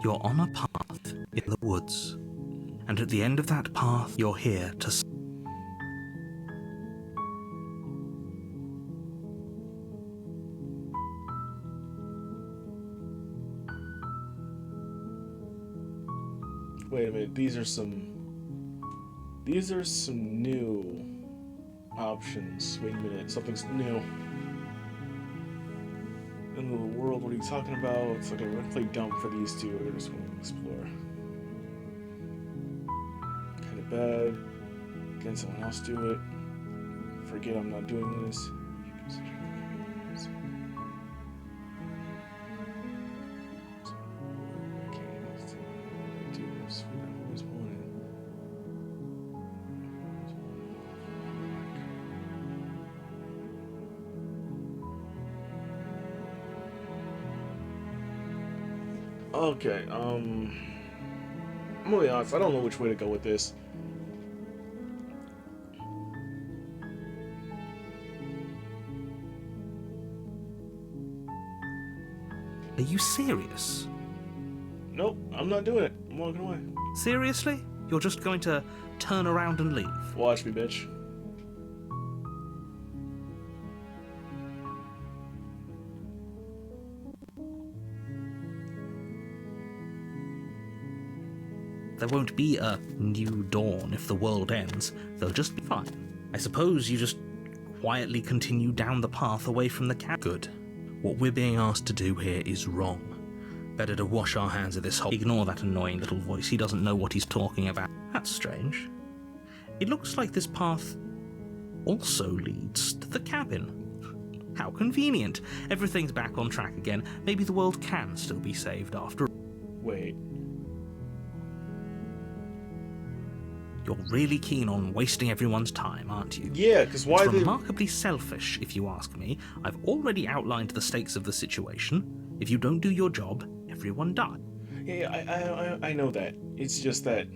You're on a path in the woods, and at the end of that path, you're here to... Wait a minute, these are some new options. Wait a minute, something's new. In the world, what are you talking about? It's like, we're gonna play dumb for these two, we're just gonna explore. Kinda bad. Can someone else do it? Forget I'm not doing this. Okay, I'm gonna be honest, I don't know which way to go with this. Are you serious? Nope, I'm not doing it. I'm walking away. Seriously? You're just going to turn around and leave? Watch me, bitch. There won't be a new dawn if the world ends. They'll just be fine. I suppose you just quietly continue down the path away from the camp. Good. What we're being asked to do here is wrong. Better to wash our hands of this whole... Ignore that annoying little voice. He doesn't know what he's talking about. That's strange. It looks like this path also leads to the cabin. How convenient. Everything's back on track again. Maybe the world can still be saved after... Wait. You're really keen on wasting everyone's time, aren't you? Yeah, because why It's remarkably selfish, if you ask me. I've already outlined the stakes of the situation. If you don't do your job, everyone dies. Yeah, I know that. It's just that...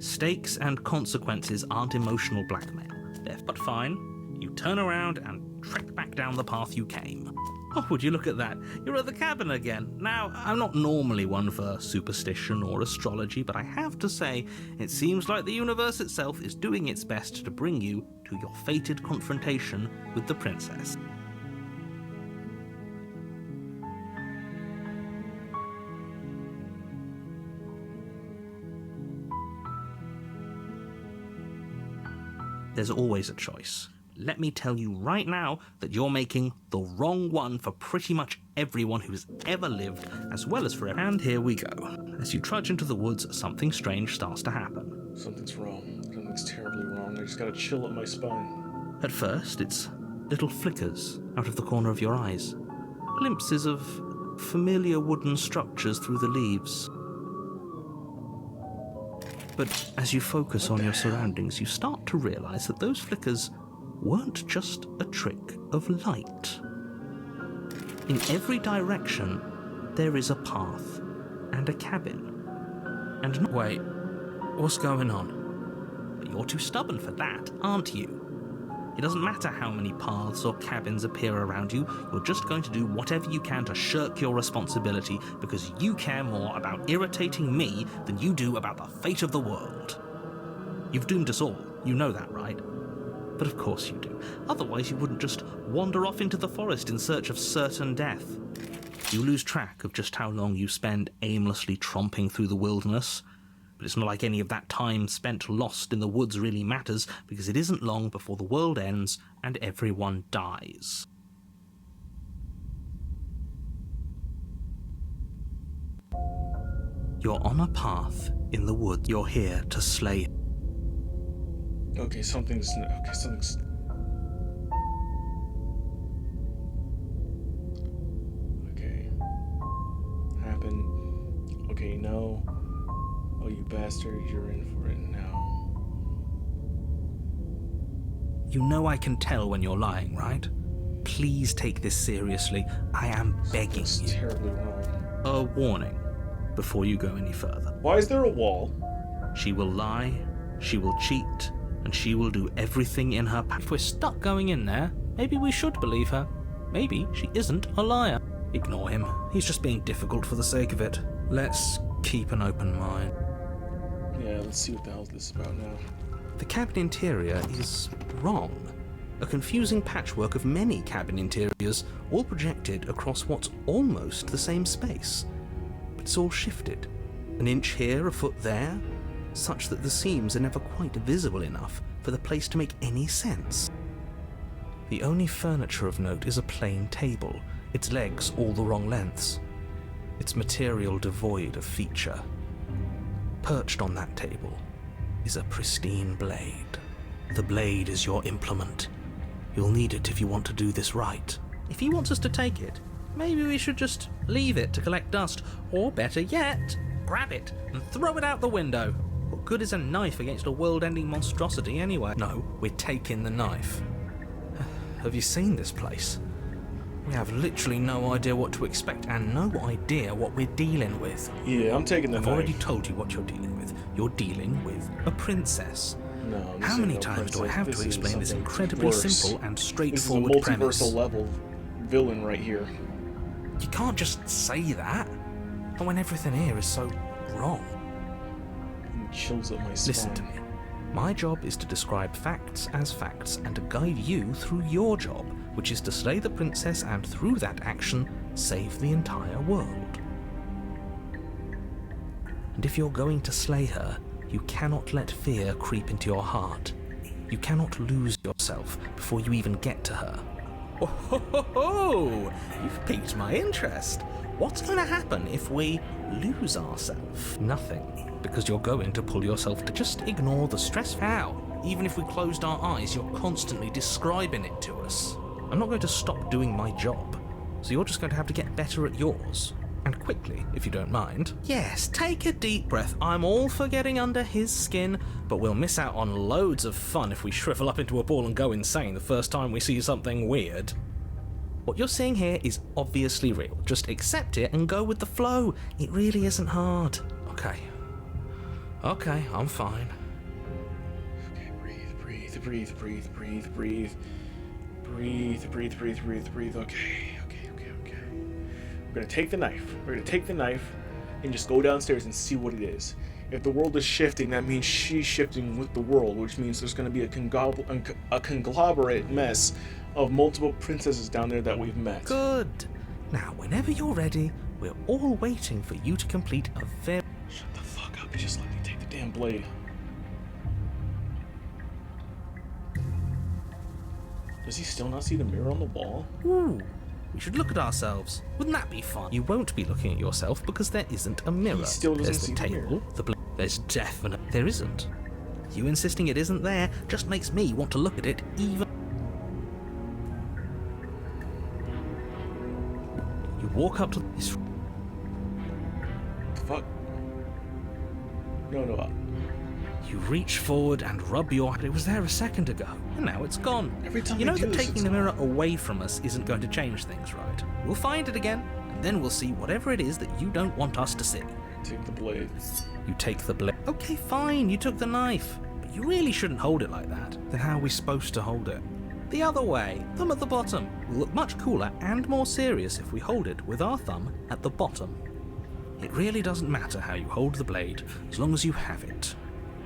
Stakes and consequences aren't emotional blackmail. But fine, you turn around and trek back down the path you came. Oh, would you look at that? You're at the cabin again. Now, I'm not normally one for superstition or astrology, but I have to say, it seems like the universe itself is doing its best to bring you to your fated confrontation with the princess. There's always a choice. Let me tell you right now that you're making the wrong one for pretty much everyone who's ever lived, as well as for... And here we go. As you trudge into the woods, something strange starts to happen. Something's wrong. Something's terribly wrong. I just gotta chill up my spine. At first, it's little flickers out of the corner of your eyes. Glimpses of familiar wooden structures through the leaves. But as you focus on your surroundings, you start to realize that those flickers weren't just a trick of light. In every direction, there is a path and a cabin. And wait, what's going on? But you're too stubborn for that, aren't you? It doesn't matter how many paths or cabins appear around you, you're just going to do whatever you can to shirk your responsibility because you care more about irritating me than you do about the fate of the world. You've doomed us all, you know that, right? But of course you do. Otherwise you wouldn't just wander off into the forest in search of certain death. You lose track of just how long you spend aimlessly tromping through the wilderness. But it's not like any of that time spent lost in the woods really matters, because it isn't long before the world ends and everyone dies. You're on a path in the woods. You're here to slay. Okay, something's... Okay. Happened. Okay, no. Oh, you bastard, you're in for it now. You know I can tell when you're lying, right? please take this seriously. I am begging It's you. terribly wrong. A warning before you go any further. Why is there a wall? She will lie, she will cheat, and she will do everything in her power. If we're stuck going in there, maybe we should believe her. Maybe she isn't a liar. Ignore him. He's just being difficult for the sake of it. Let's keep an open mind. Yeah, let's see what the hell this is about now. The cabin interior is wrong. A confusing patchwork of many cabin interiors, all projected across what's almost the same space. But it's all shifted. An inch here, a foot there, such that the seams are never quite visible enough for the place to make any sense. The only furniture of note is a plain table, its legs all the wrong lengths, its material devoid of feature. Perched on that table is a pristine blade. The blade is your implement. You'll need it if you want to do this right. If he wants us to take it, maybe we should just leave it to collect dust, or better yet, grab it and throw it out the window. What good is a knife against a world-ending monstrosity anyway? No, we're taking the knife. Have you seen this place? We have literally no idea what to expect and no idea what we're dealing with. Yeah, I'm taking the I've knife. already told you what you're dealing with. You're dealing with a princess. No, this How ain't many no times do I princess. have This to is explain this something incredibly worse. simple and This is a straightforward multiversal premise? level villain right here. You can't just say that. And when everything here is so wrong. It chills up my spine. Listen to me. My job is to describe facts as facts and to guide you through your job, which is to slay the princess and through that action, save the entire world. And if you're going to slay her, you cannot let fear creep into your heart. You cannot lose yourself before you even get to her. Oh, ho, ho, ho. You've piqued my interest. What's going to happen if we lose ourselves? Nothing, because you're going to pull yourself to just ignore the stress. How? Even if we closed our eyes, you're constantly describing it to us. I'm not going to stop doing my job, so you're just going to have to get better at yours. And quickly, if you don't mind. Yes, take a deep breath. I'm all for getting under his skin, but we'll miss out on loads of fun if we shrivel up into a ball and go insane the first time we see something weird. What you're seeing here is obviously real. Just accept it and go with the flow. It really isn't hard. Okay, I'm fine. Okay, breathe. Breathe. Okay. We're gonna take the knife and just go downstairs and see what it is. If the world is shifting, that means she's shifting with the world, which means there's gonna be a conglomerate mess of multiple princesses down there that we've met. Good. Now, whenever you're ready, we're all waiting for you to complete a very... Shut the fuck up and just let me take the damn blade. Does he still not see the mirror on the wall? Ooh, we should look at ourselves. Wouldn't that be fun? You won't be looking at yourself because there isn't a mirror. He still doesn't There's see the the table, there's definitely... There isn't. You insisting it isn't there just makes me want to look at it even... You walk up to this... Fuck. No. You reach forward and rub your... It was there a second ago, and now it's gone. Every time you I know do that this, taking it's the mirror gone. away from us isn't going to change things, right? We'll find it again, and then we'll see whatever it is that you don't want us to see. Take the blade. You take the blade. Okay, fine, you took the knife. But you really shouldn't hold it like that. Then how are we supposed to hold it? The other way, thumb at the bottom. Will look much cooler and more serious if we hold it with our thumb at the bottom. It really doesn't matter how you hold the blade, as long as you have it.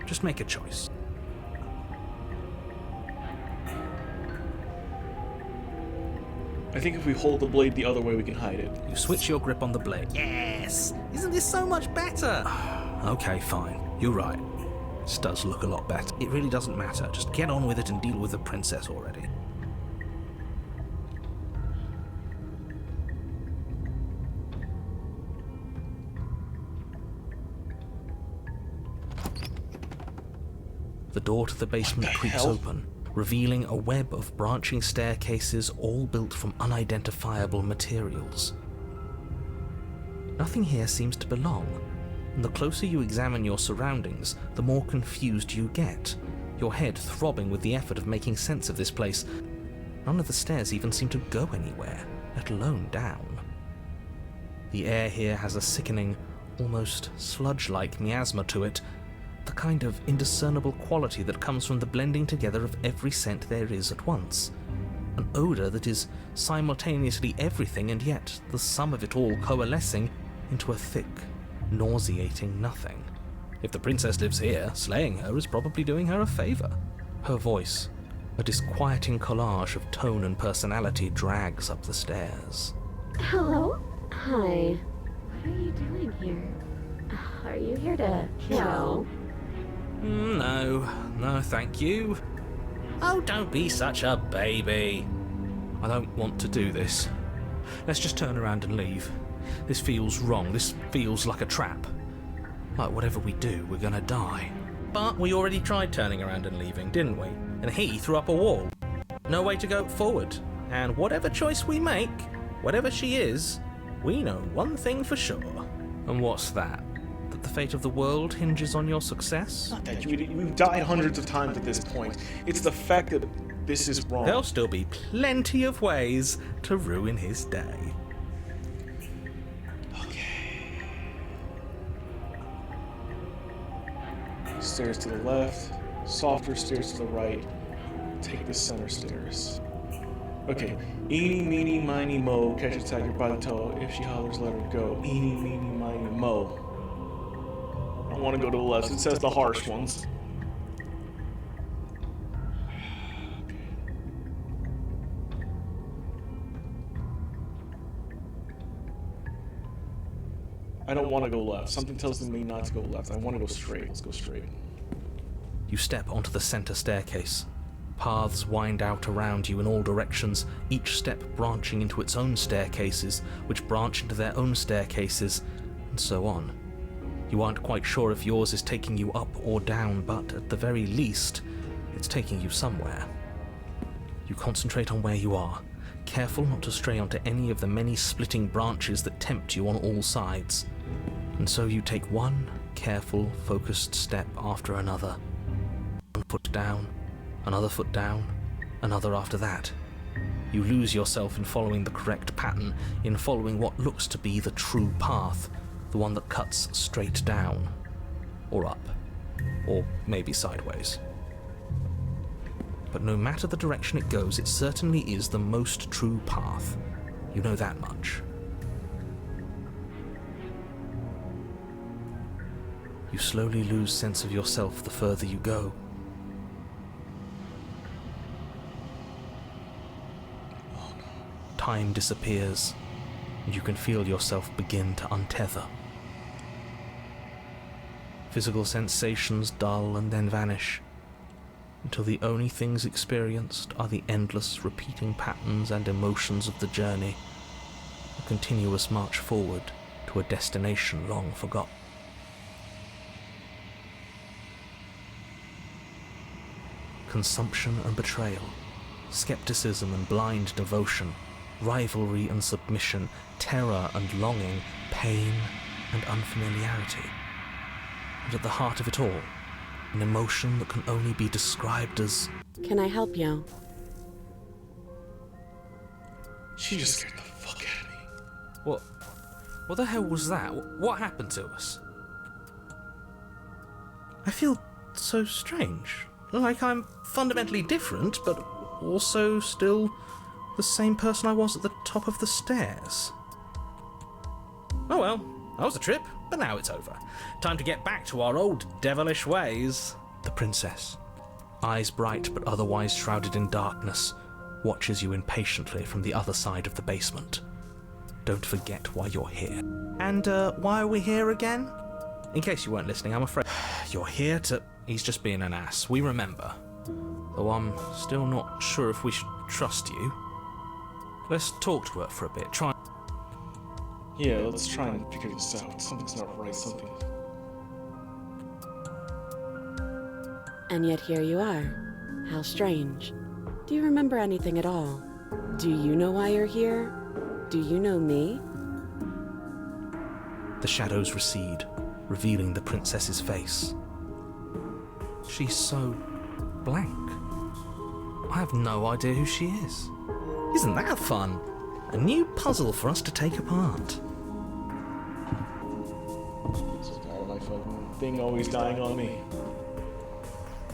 Just make a choice. I think if we hold the blade the other way, we can hide it. You switch your grip on the blade. Yes! Isn't this so much better? Okay, fine. You're right. This does look a lot better. It really doesn't matter. Just get on with it and deal with the princess already. The door to the basement creaks hell? open, revealing a web of branching staircases all built from unidentifiable materials. Nothing here seems to belong, and the closer you examine your surroundings, the more confused you get, your head throbbing with the effort of making sense of this place. None of the stairs even seem to go anywhere, let alone down. The air here has a sickening, almost sludge-like miasma to it, the kind of indiscernible quality that comes from the blending together of every scent there is at once. An odour that is simultaneously everything and yet the sum of it all coalescing into a thick, nauseating nothing. If the princess lives here, slaying her is probably doing her a favour. Her voice, a disquieting collage of tone and personality, drags up the stairs. Hello? Hi. What are you doing here? Are you here to kill? No, thank you. Oh, don't be such a baby. I don't want to do this. Let's just turn around and leave. This feels wrong. This feels like a trap. Like whatever we do, we're gonna die. But we already tried turning around and leaving, didn't we? And he threw up a wall. No way to go forward. And whatever choice we make, whatever she is, we know one thing for sure. And what's that? That the fate of the world hinges on your success? Not that we've died hundreds of times at this point. It's the fact that this is wrong. There'll still be plenty of ways to ruin his day. Okay. Stairs to the left, softer stairs to the right. Take the center stairs. Okay. Eeny, meeny, miny, mo. Catch a tiger by the toe. If she hollers, let her go. Eeny, meeny, miny, mo. I want to go to the left. It says the harsh ones. I don't want to go left. Something tells me not to go left. I want to go straight. Let's go straight. You step onto the center staircase. Paths wind out around you in all directions, each step branching into its own staircases, which branch into their own staircases, and so on. You aren't quite sure if yours is taking you up or down, but at the very least, it's taking you somewhere. You concentrate on where you are, careful not to stray onto any of the many splitting branches that tempt you on all sides. And so you take one careful, focused step after another. One foot down, another foot down, another after that. You lose yourself in following the correct pattern, in following what looks to be the true path, the one that cuts straight down, or up, or maybe sideways. But no matter the direction it goes, it certainly is the most true path. You know that much. You slowly lose sense of yourself the further you go. Time disappears, and you can feel yourself begin to untether. Physical sensations dull and then vanish, until the only things experienced are the endless repeating patterns and emotions of the journey, a continuous march forward to a destination long forgotten. Consumption and betrayal, skepticism and blind devotion, rivalry and submission, terror and longing, pain and unfamiliarity. And at the heart of it all, an emotion that can only be described as... Can I help you? She just scared the fuck out of me. What the hell was that? What happened to us? I feel so strange. Like I'm fundamentally different, but also still the same person I was at the top of the stairs. Oh well, that was a trip, but now it's over. Time to get back to our old devilish ways. The princess, eyes bright but otherwise shrouded in darkness, watches you impatiently from the other side of the basement. Don't forget why you're here. And, why are we here again? In case you weren't listening, I'm afraid you're here to... He's just being an ass, we remember. Though I'm still not sure if we should trust you. Let's talk to her for a bit, try... Yeah, let's try and figure this out. Something's not right, something... And yet here you are. How strange. Do you remember anything at all? Do you know why you're here? Do you know me? The shadows recede, revealing the princess's face. She's so blank. I have no idea who she is. Isn't that fun? A new puzzle for us to take apart. So tired of my fucking thing always dying on me.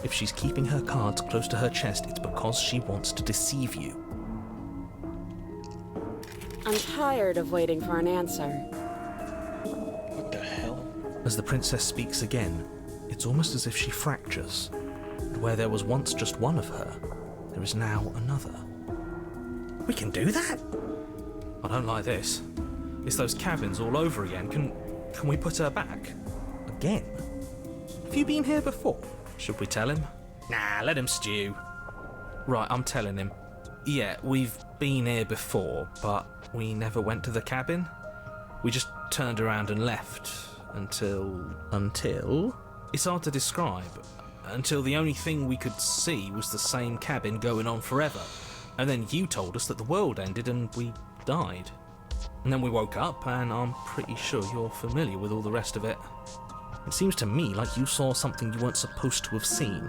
If she's keeping her cards close to her chest, it's because she wants to deceive you. I'm tired of waiting for an answer. What the hell? As the princess speaks again, it's almost as if she fractures. And where there was once just one of her, there is now another. We can do that? I don't like this. It's those cabins all over again. Can we put her back? Again? Have you been here before? Should we tell him? Nah, let him stew. Right, I'm telling him. Yeah, we've been here before, but we never went to the cabin. We just turned around and left. Until? It's hard to describe. Until the only thing we could see was the same cabin going on forever. And then you told us that the world ended and we died. And then we woke up, and I'm pretty sure you're familiar with all the rest of it. It seems to me like you saw something you weren't supposed to have seen.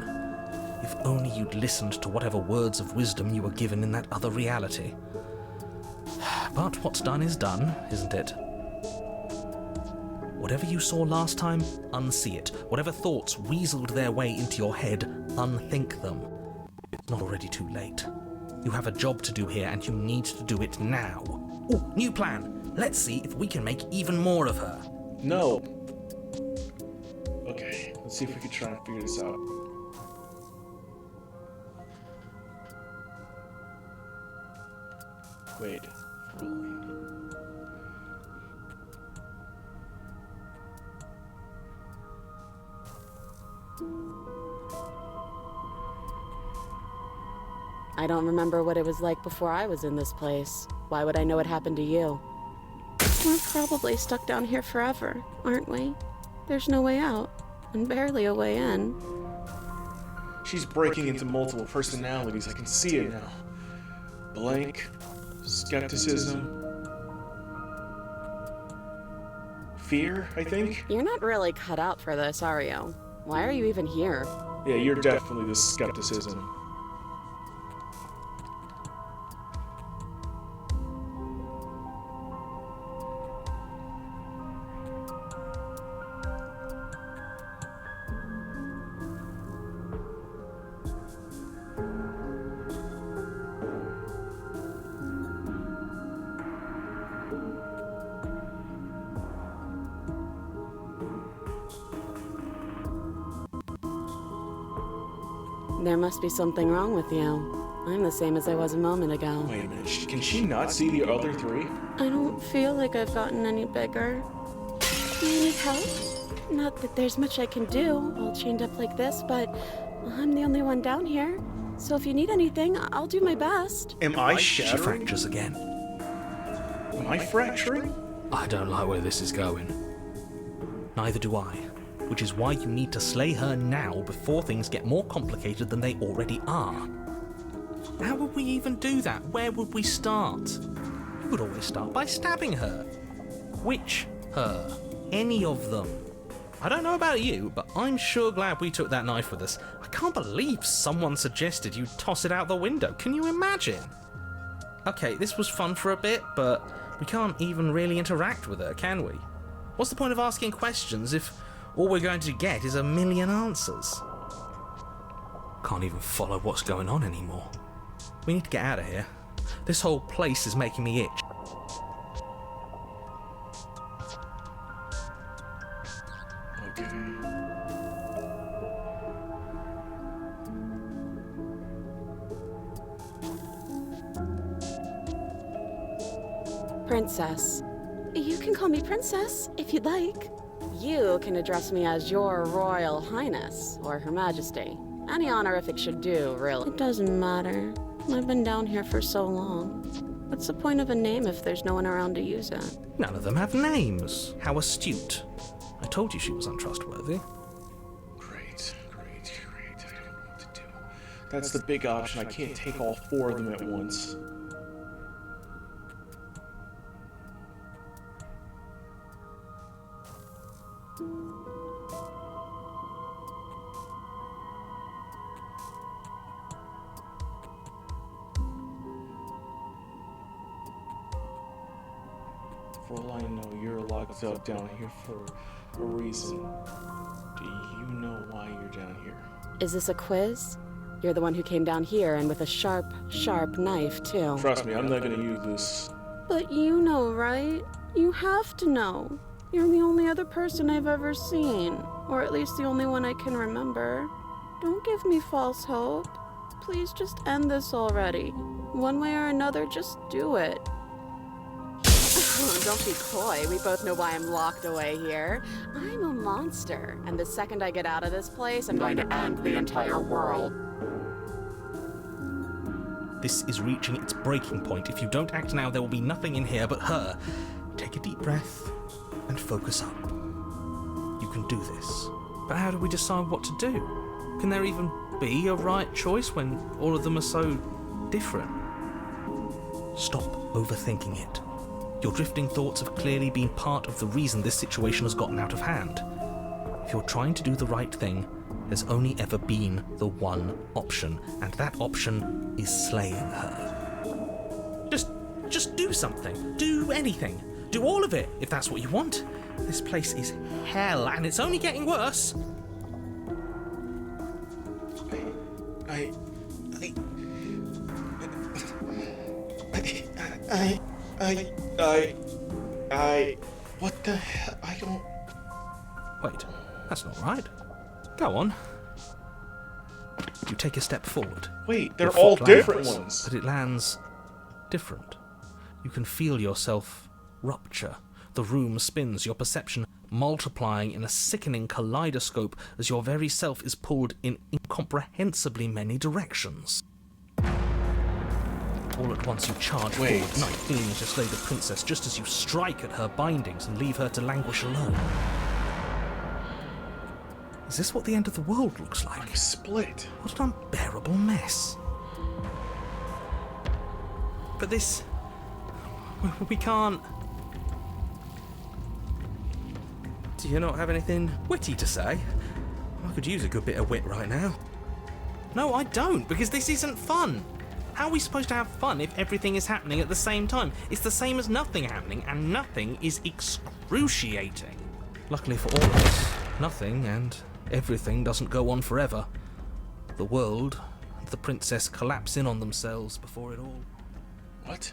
If only you'd listened to whatever words of wisdom you were given in that other reality. But what's done is done, isn't it? Whatever you saw last time, unsee it. Whatever thoughts weaseled their way into your head, unthink them. It's not already too late. You have a job to do here, and you need to do it now. Ooh, new plan. Let's see if we can make even more of her. No. Okay, let's see if we can try and figure this out. Wait. I don't remember what it was like before I was in this place. Why would I know what happened to you? We're probably stuck down here forever, aren't we? There's no way out, and barely a way in. She's breaking into multiple personalities. I can see it now. Blank, skepticism, fear, I think? You're not really cut out for this, are you? Why are you even here? Yeah, you're definitely the skepticism. There must be something wrong with you. I'm the same as I was a moment ago. Wait a minute, can she not see the other three? I don't feel like I've gotten any bigger. Do you need help? Not that there's much I can do, all chained up like this, but I'm the only one down here. So if you need anything, I'll do my best. Am I She shattering? fractures again. Am I fracturing? I don't like where this is going. Neither do I. Which is why you need to slay her now before things get more complicated than they already are. How would we even do that? Where would we start? We would always start by stabbing her. Which her? Any of them. I don't know about you, but I'm sure glad we took that knife with us. I can't believe someone suggested you toss it out the window. Can you imagine? Okay, this was fun for a bit, but we can't even really interact with her, can we? What's the point of asking questions if all we're going to get is a million answers? Can't even follow what's going on anymore. We need to get out of here. This whole place is making me itch. Okay. Princess. You can call me Princess, if you'd like. You can address me as Your Royal Highness, or Her Majesty. Any honorific should do, really. It doesn't matter. I've been down here for so long. What's the point of a name if there's no one around to use it? None of them have names. How astute. I told you she was untrustworthy. Great. I don't know what to do. That's the big option. I can't take all four of them at once. For all I know, you're locked up down here for a reason. Do you know why you're down here? Is this a quiz? You're the one who came down here, and with a sharp, sharp knife, too. Trust me, I'm not gonna use this. But you know, right? You have to know. You're the only other person I've ever seen. Or at least the only one I can remember. Don't give me false hope. Please just end this already. One way or another, just do it. Don't be coy. We both know why I'm locked away here. I'm a monster. And the second I get out of this place, I'm going to end the entire world. This is reaching its breaking point. If you don't act now, there will be nothing in here but her. Take a deep breath and focus up. You can do this. But how do we decide what to do? Can there even be a right choice when all of them are so different? Stop overthinking it. Your drifting thoughts have clearly been part of the reason this situation has gotten out of hand. If you're trying to do the right thing, there's only ever been the one option, and that option is slaying her. Just do something. Do anything. Do all of it, if that's what you want. This place is hell, and it's only getting worse. What the hell? I don't... Wait, that's not right. Go on. You take a step forward. Wait, they're Your all foot different lands, ones. but it lands different. You can feel yourself rupture. The room spins, your perception multiplying in a sickening kaleidoscope as your very self is pulled in incomprehensibly many directions. All at once you charge Wait. forward, knife gleaming to slay the princess just as you strike at her bindings and leave her to languish alone. Is this what the end of the world looks like? I'm split. What an unbearable mess. But this... we can't... Do you not have anything witty to say? I could use a good bit of wit right now. No, I don't, because this isn't fun. How are we supposed to have fun if everything is happening at the same time? It's the same as nothing happening, and nothing is excruciating. Luckily for all of us, nothing and everything doesn't go on forever. The world and the princess collapse in on themselves before it all What?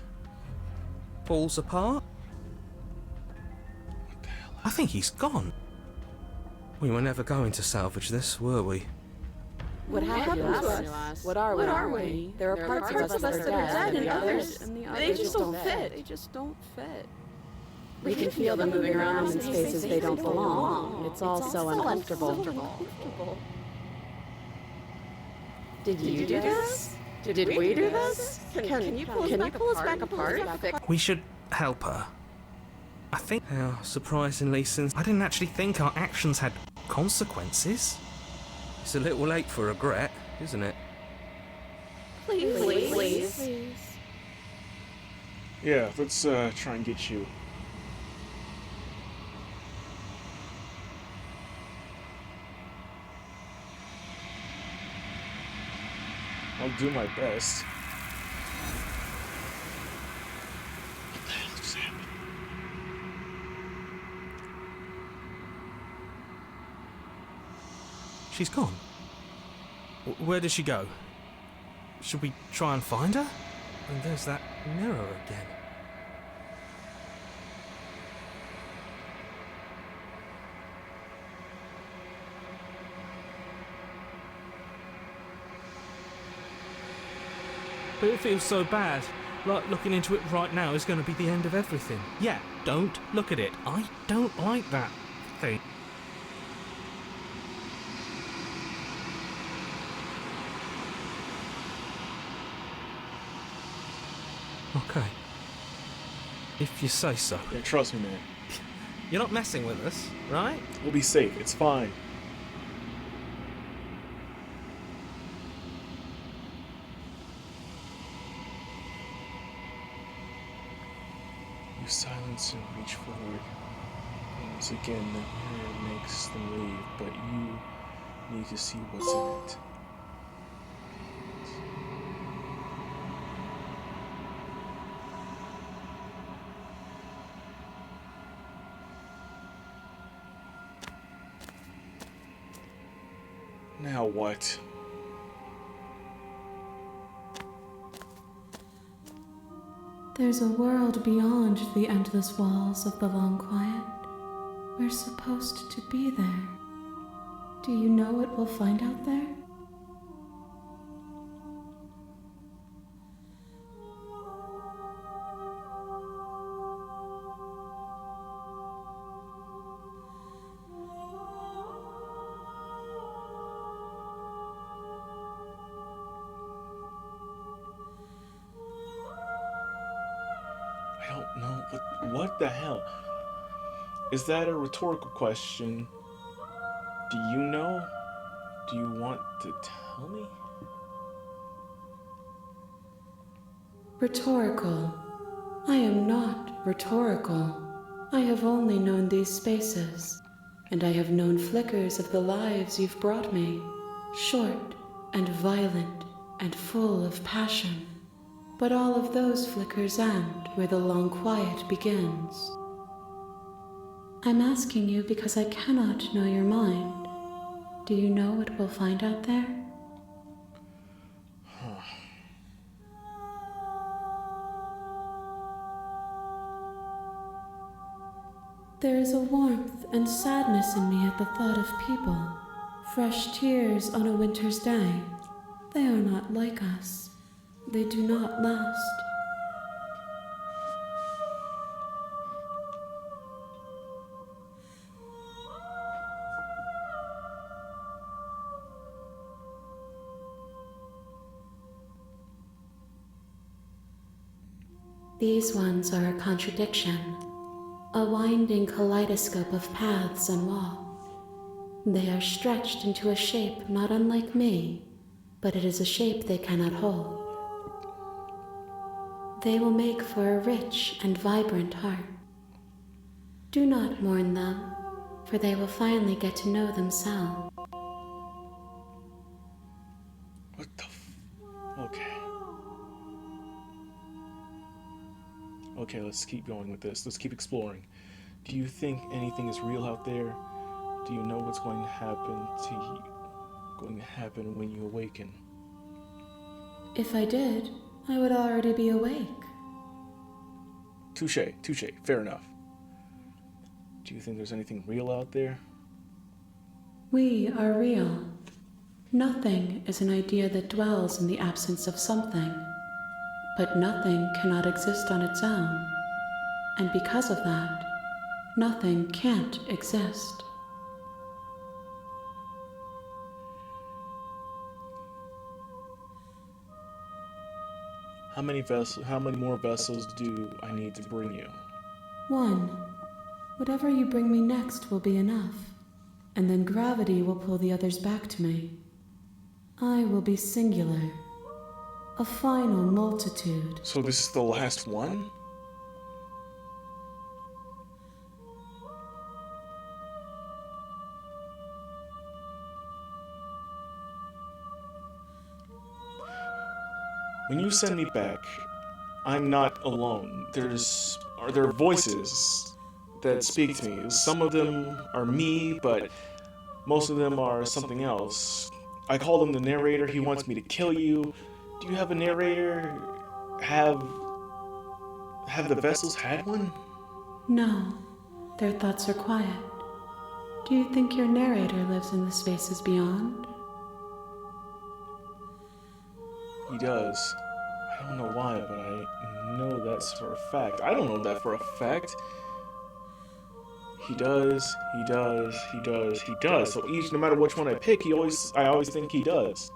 falls apart. What the hell? I think he's gone. We were never going to salvage this, were we? What happened to us? What are we? There are parts of us that are dead, and others, they just don't fit. They just don't fit. We can feel them moving around in spaces they don't belong. It's all so uncomfortable. Did you do this? Did we do this? Can you pull us back apart? We should help her. I think how surprisingly, since I didn't actually think our actions had consequences. It's a little late for regret, isn't it? Please. Yeah, let's try and get you. I'll do my best. What the hell just happened? She's gone. Where did she go? Should we try and find her? And there's that mirror again. But it feels so bad. Like looking into it right now is going to be the end of everything. Yeah, don't look at it. I don't like that thing. Okay. If you say so. Yeah, trust me, man. You're not messing with us, right? We'll be safe. It's fine. You silence and reach forward. Once again, the mirror makes them leave, but you need to see what's in it. Now what? There's a world beyond the endless walls of the long quiet. We're supposed to be there. Do you know what we'll find out there? I don't know. What the hell? Is that a rhetorical question? Do you know? Do you want to tell me? Rhetorical. I am not rhetorical. I have only known these spaces, and I have known flickers of the lives you've brought me, short and violent and full of passion. But all of those flickers end where the long quiet begins. I'm asking you because I cannot know your mind. Do you know what we'll find out there? There is a warmth and sadness in me at the thought of people. Fresh tears on a winter's day. They are not like us. They do not last. These ones are a contradiction, a winding kaleidoscope of paths and wall. They are stretched into a shape not unlike me, but it is a shape they cannot hold. They will make for a rich and vibrant heart. Do not mourn them, for they will finally get to know themselves. What the Okay. Okay, let's keep going with this. Let's keep exploring. Do you think anything is real out there? Do you know what's going to happen when you awaken? If I did, I would already be awake. Touche, fair enough. Do you think there's anything real out there? We are real. Nothing is an idea that dwells in the absence of something. But nothing cannot exist on its own. And because of that, nothing can't exist. How many more vessels do I need to bring you? One. Whatever you bring me next will be enough. And then gravity will pull the others back to me. I will be singular. A final multitude. So this is the last one? When you send me back, I'm not alone. There are voices that speak to me. Some of them are me, but most of them are something else. I call him the narrator. He wants me to kill you. Do you have a narrator? Have the vessels had one? No, their thoughts are quiet. Do you think your narrator lives in the spaces beyond? He does. I don't know why, but I know that's for a fact. I don't know that for a fact. He does. So no matter which one I pick, I always think he does.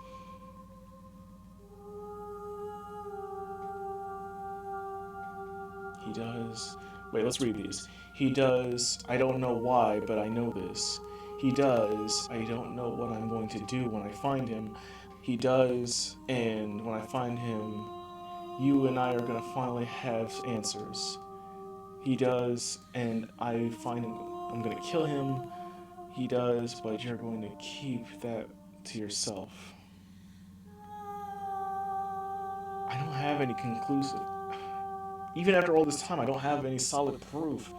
He does. Wait, let's read these. He does. I don't know why, but I know this. He does. I don't know what I'm going to do when I find him. He does. And when I find him, you and I are going to finally have answers. He does. And I find him. I'm going to kill him. He does. But you're going to keep that to yourself. I don't have any conclusive. Even after all this time, I don't have any solid proof.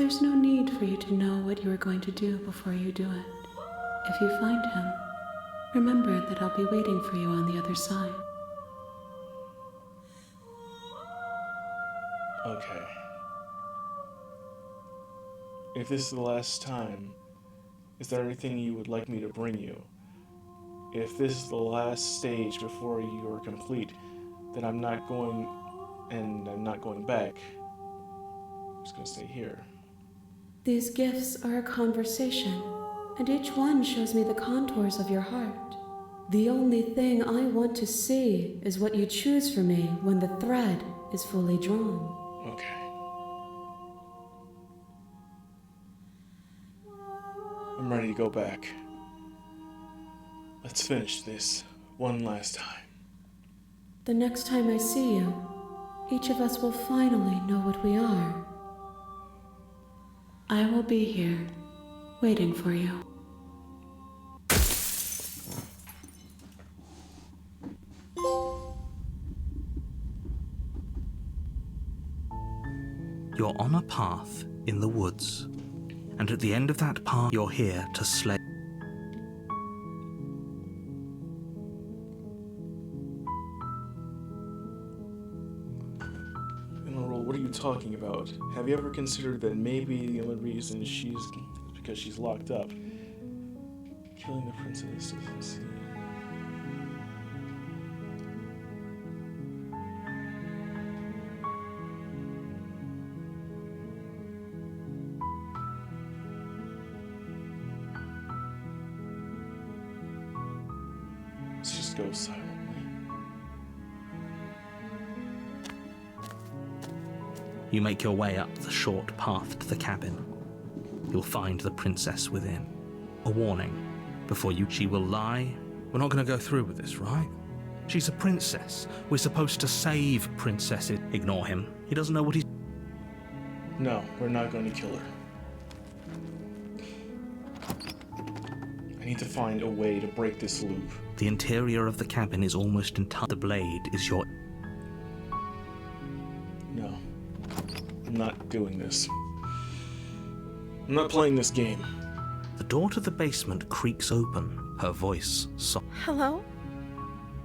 There's no need for you to know what you are going to do before you do it. If you find him, remember that I'll be waiting for you on the other side. Okay. If this is the last time, is there anything you would like me to bring you? If this is the last stage before you are complete, then I'm not going back. I'm just gonna stay here. These gifts are a conversation, and each one shows me the contours of your heart. The only thing I want to see is what you choose for me when the thread is fully drawn. Okay. I'm ready to go back. Let's finish this one last time. The next time I see you, each of us will finally know what we are. I will be here, waiting for you. You're on a path in the woods, and at the end of that path, you're here to slay. Emerald, what are you talking about? Have you ever considered that maybe the only reason she's because she's locked up? Killing the princess doesn't seem. Let's just go silently. You make your way up the short path to the cabin. You'll find the princess within. A warning. Before she will lie. We're not going to go through with this, right? She's a princess. We're supposed to save princesses. Ignore him. He doesn't know what he's... No, we're not going to kill her. I need to find a way to break this loop. The interior of the cabin is almost entirely... The blade is your... No. I'm not doing this. I'm not playing this game. The door to the basement creaks open. Her voice soft. Hello?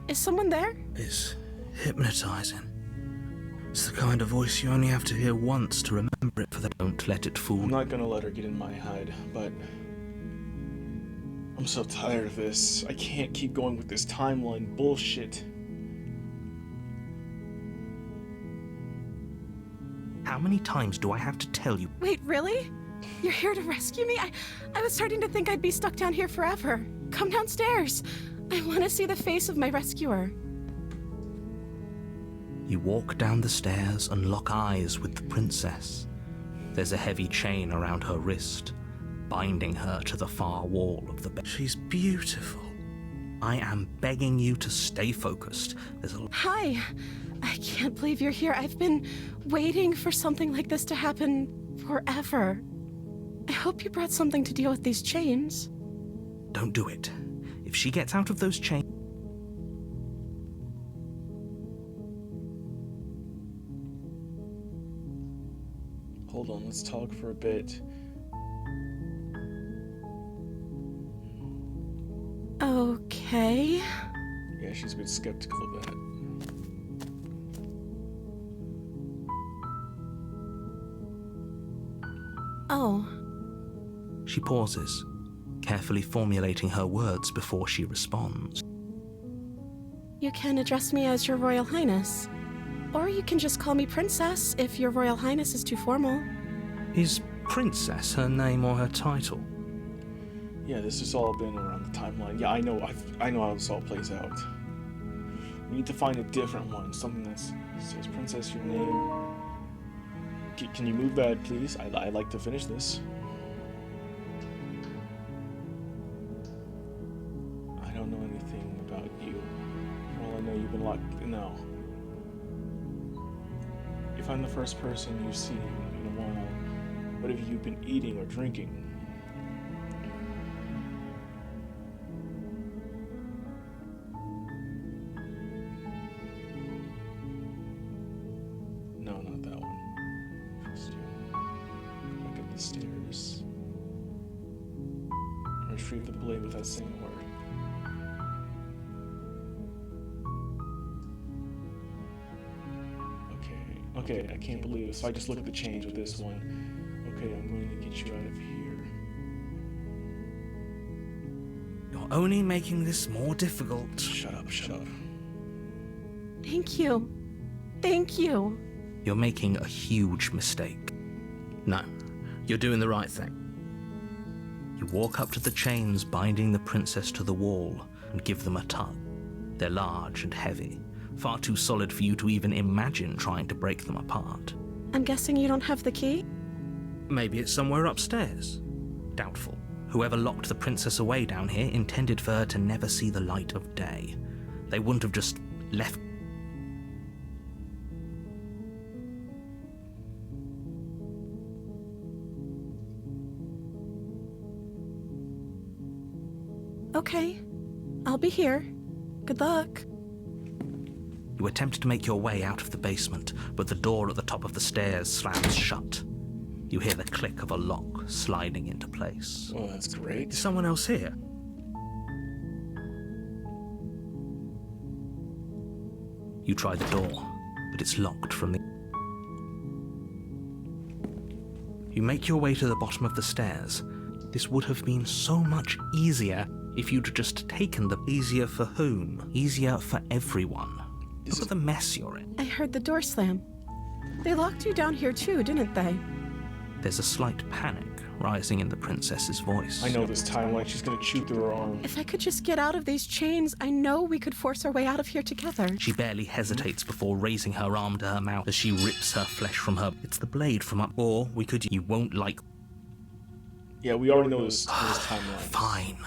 Is someone there? It's hypnotizing. It's the kind of voice you only have to hear once to remember it, for they don't let it fool I'm you. not gonna let her get in my hide, but I'm so tired of this. I can't keep going with this timeline bullshit. How many times do I have to tell you? Wait, really? You're here to rescue me? I was starting to think I'd be stuck down here forever. Come downstairs. I want to see the face of my rescuer. You walk down the stairs and lock eyes with the princess. There's a heavy chain around her wrist, binding her to the far wall of the bed. She's beautiful. I am begging you to stay focused. There's a... Hi. I can't believe you're here. I've been waiting for something like this to happen forever. I hope you brought something to deal with these chains. Don't do it. If she gets out of those chains... Hold on, let's talk for a bit. Okay. Yeah, she's a bit skeptical of that. Oh. She pauses, carefully formulating her words before she responds. You can address me as Your Royal Highness. Or you can just call me Princess if Your Royal Highness is too formal. Is Princess her name or her title? Yeah, this has all been around the timeline. Yeah, I know how this all plays out. We need to find a different one, something that says Princess, your name. Can you move that, please? I'd like to finish this. I don't know anything about you. For all I know, you've been locked. No. If I'm the first person you see in a while, what have you been eating or drinking? No, not that one. Trust you. Look at retrieve the blade without saying a word. Okay, I can't believe it. So I just look at the change with this one. Okay, I'm going to get you out of here. You're only making this more difficult. Shut up, shut up. Thank you. Thank you. You're making a huge mistake. No, you're doing the right thing. You walk up to the chains binding the princess to the wall and give them a tug. They're large and heavy, far too solid for you to even imagine trying to break them apart. I'm guessing you don't have the key? Maybe it's somewhere upstairs. Doubtful. Whoever locked the princess away down here intended for her to never see the light of day. They wouldn't have just left. Okay. I'll be here. Good luck. You attempt to make your way out of the basement, but the door at the top of the stairs slams shut. You hear the click of a lock sliding into place. Well, that's great. Is someone else here? You try the door, but it's locked from the... You make your way to the bottom of the stairs. This would have been so much easier if you'd just taken the... Easier for whom? Easier for everyone. Look at the mess you're in. I heard the door slam. They locked you down here too, didn't they? There's a slight panic rising in the princess's voice. I know this timeline. She's gonna chew through her arm. If I could just get out of these chains, I know we could force our way out of here together. She barely hesitates before raising her arm to her mouth as she rips her flesh from her. It's the blade from up... Or we could... You won't like... Yeah, we already know this timeline. Fine.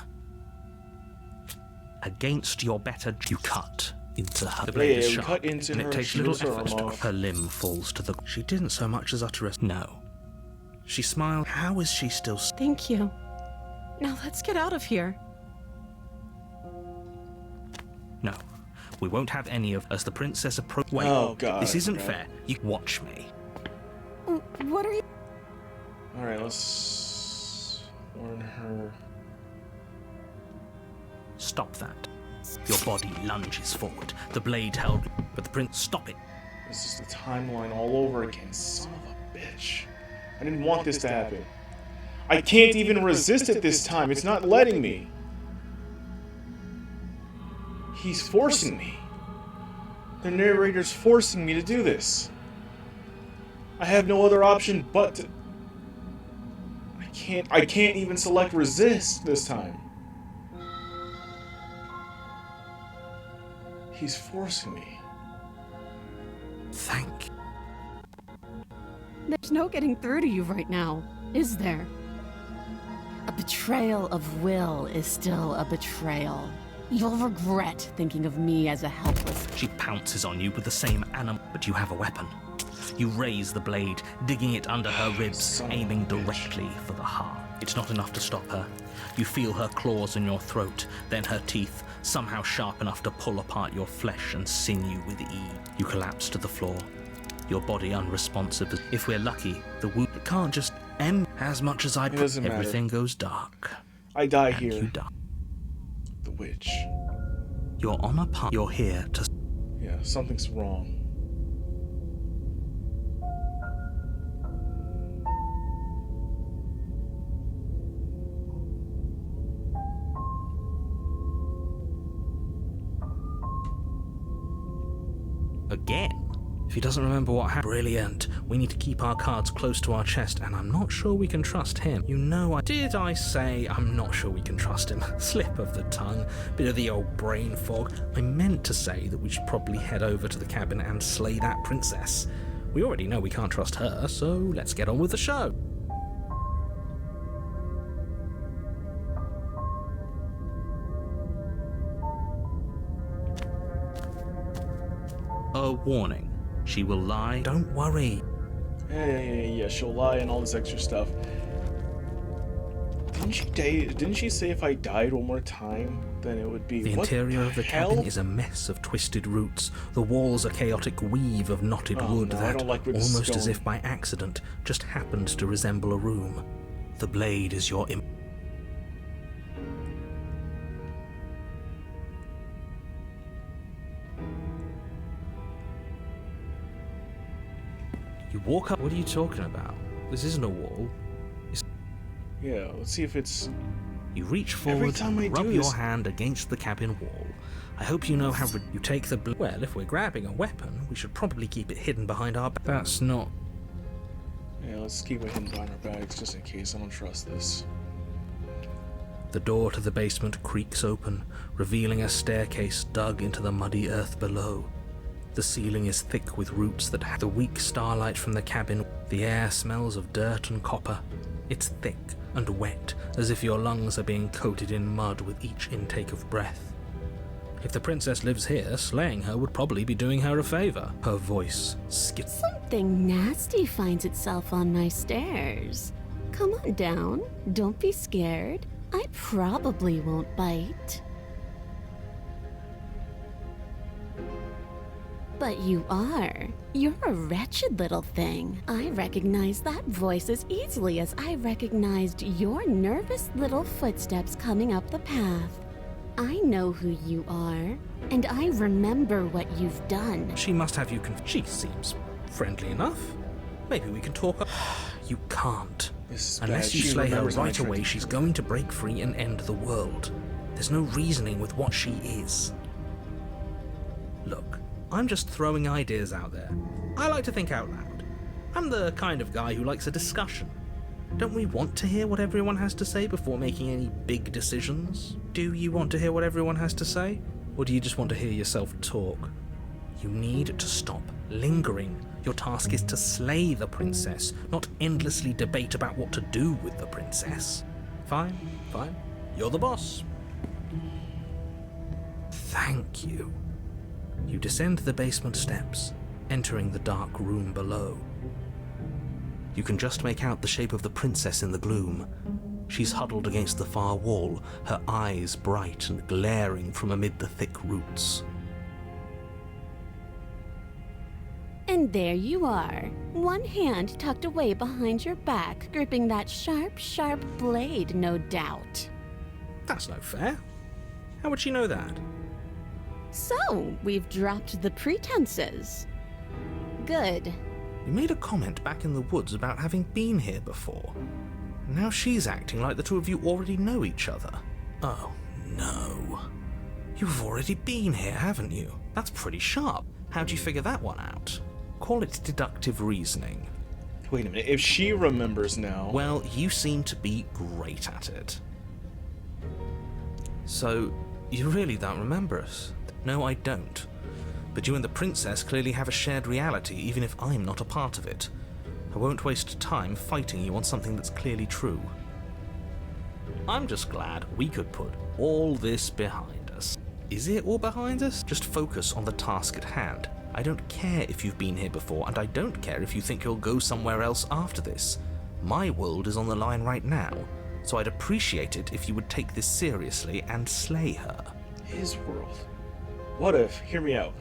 Against your better... You cut into her. The blade is we sharp, cut into and her, it takes she little rips her effort arm to... off. Her limb falls to the... She didn't so much as utter a... No. She smiled. How is she still... Thank you. Now let's get out of here. No. We won't have any of... As the princess approaches... Wait. Oh, God. This isn't Okay. fair. You watch me. What are you... Alright, let's warn her. Stop that. Your body lunges forward. The blade held... But the prince... Stop it. This is the timeline all over again. Son of a bitch. I didn't want this to happen. I can't even resist it this time. It's not letting me. He's forcing me. The narrator's forcing me to do this. I have no other option but to... I can't even select resist this time. He's forcing me. Thank you. There's no getting through to you right now, is there? A betrayal of will is still a betrayal. You'll regret thinking of me as a helpless... She pounces on you with the same animal, but you have a weapon. You raise the blade, digging it under her ribs, Son of a aiming bitch. directly for the heart. It's not enough to stop her. You feel her claws in your throat, then her teeth, somehow sharp enough to pull apart your flesh and sinew with ease. You collapse to the floor, your body unresponsive. If we're lucky, the wound can't just end. As much as I... It doesn't matter. Everything goes dark. I die And here. you die. The witch. You're on a path. You're here to... Yeah, something's wrong. Again? If he doesn't remember what happened, brilliant. We need to keep our cards close to our chest, and I'm not sure we can trust him. You know, did I say I'm not sure we can trust him? Slip of the tongue, bit of the old brain fog. I meant to say that we should probably head over to the cabin and slay that princess. We already know we can't trust her, so let's get on with the show. A warning. She will lie. Don't worry. Yeah, she'll lie and all this extra stuff. Didn't she say if I died one more time, then it would be... The What interior of the hell? cabin is a mess of twisted roots. The walls a chaotic weave of knotted Oh, wood no, I that, don't like where this is almost as going. if by accident, just happens to resemble a room. The blade is your You walk up. What are you talking about? This isn't a wall. Yeah, let's see if it's... You reach Every forward time I and rub do your this- hand against the cabin wall. I hope you know how you take the well, if we're grabbing a weapon, we should probably keep it hidden behind our That's not... Yeah, let's keep it hidden behind our bags just in case. I don't trust this. The door to the basement creaks open, revealing a staircase dug into the muddy earth below. The ceiling is thick with roots that have the weak starlight from the cabin. The air smells of dirt and copper. It's thick and wet, as if your lungs are being coated in mud with each intake of breath. If the princess lives here, slaying her would probably be doing her a favor. Her voice skips. Something nasty finds itself on my stairs. Come on down. Don't be scared. I probably won't bite. But you are. You're a wretched little thing. I recognize that voice as easily as I recognized your nervous little footsteps coming up the path. I know who you are, and I remember what you've done. She must have you She seems friendly enough. Maybe we can talk. You can't. This is Unless bad. you She slay her remembers my right trick. away, she's going to break free and end the world. There's no reasoning with what she is. Look, I'm just throwing ideas out there. I like to think out loud. I'm the kind of guy who likes a discussion. Don't we want to hear what everyone has to say before making any big decisions? Do you want to hear what everyone has to say? Or do you just want to hear yourself talk? You need to stop lingering. Your task is to slay the princess, not endlessly debate about what to do with the princess. Fine, fine. You're the boss. Thank you. You descend the basement steps, entering the dark room below. You can just make out the shape of the princess in the gloom. She's huddled against the far wall, her eyes bright and glaring from amid the thick roots. And there you are, one hand tucked away behind your back, gripping that sharp, sharp blade, no doubt. That's no fair. How would she know that? So, we've dropped the pretenses. Good. You made a comment back in the woods about having been here before. Now she's acting like the two of you already know each other. Oh, no. You've already been here, haven't you? That's pretty sharp. How'd you figure that one out? Call it deductive reasoning. Wait a minute. If she remembers now... Well, you seem to be great at it. So, you really don't remember us? No, I don't. But you and the princess clearly have a shared reality, even if I'm not a part of it. I won't waste time fighting you on something that's clearly true. I'm just glad we could put all this behind us. Is it all behind us? Just focus on the task at hand. I don't care if you've been here before, and I don't care if you think you'll go somewhere else after this. My world is on the line right now, so I'd appreciate it if you would take this seriously and slay her. His world. What if, hear me out,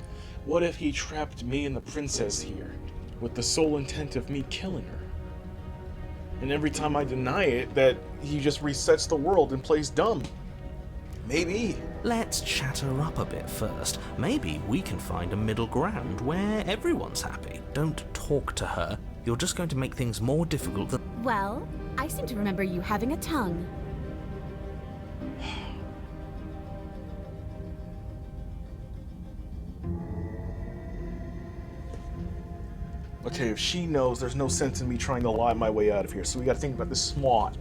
what if he trapped me and the princess here with the sole intent of me killing her? And every time I deny it, that he just resets the world and plays dumb. Maybe. Let's chat her up a bit first. Maybe we can find a middle ground where everyone's happy. Don't talk to her. You're just going to make things more difficult than... Well, I seem to remember you having a tongue. Okay, if she knows, there's no sense in me trying to lie my way out of here, so we gotta think about this smart.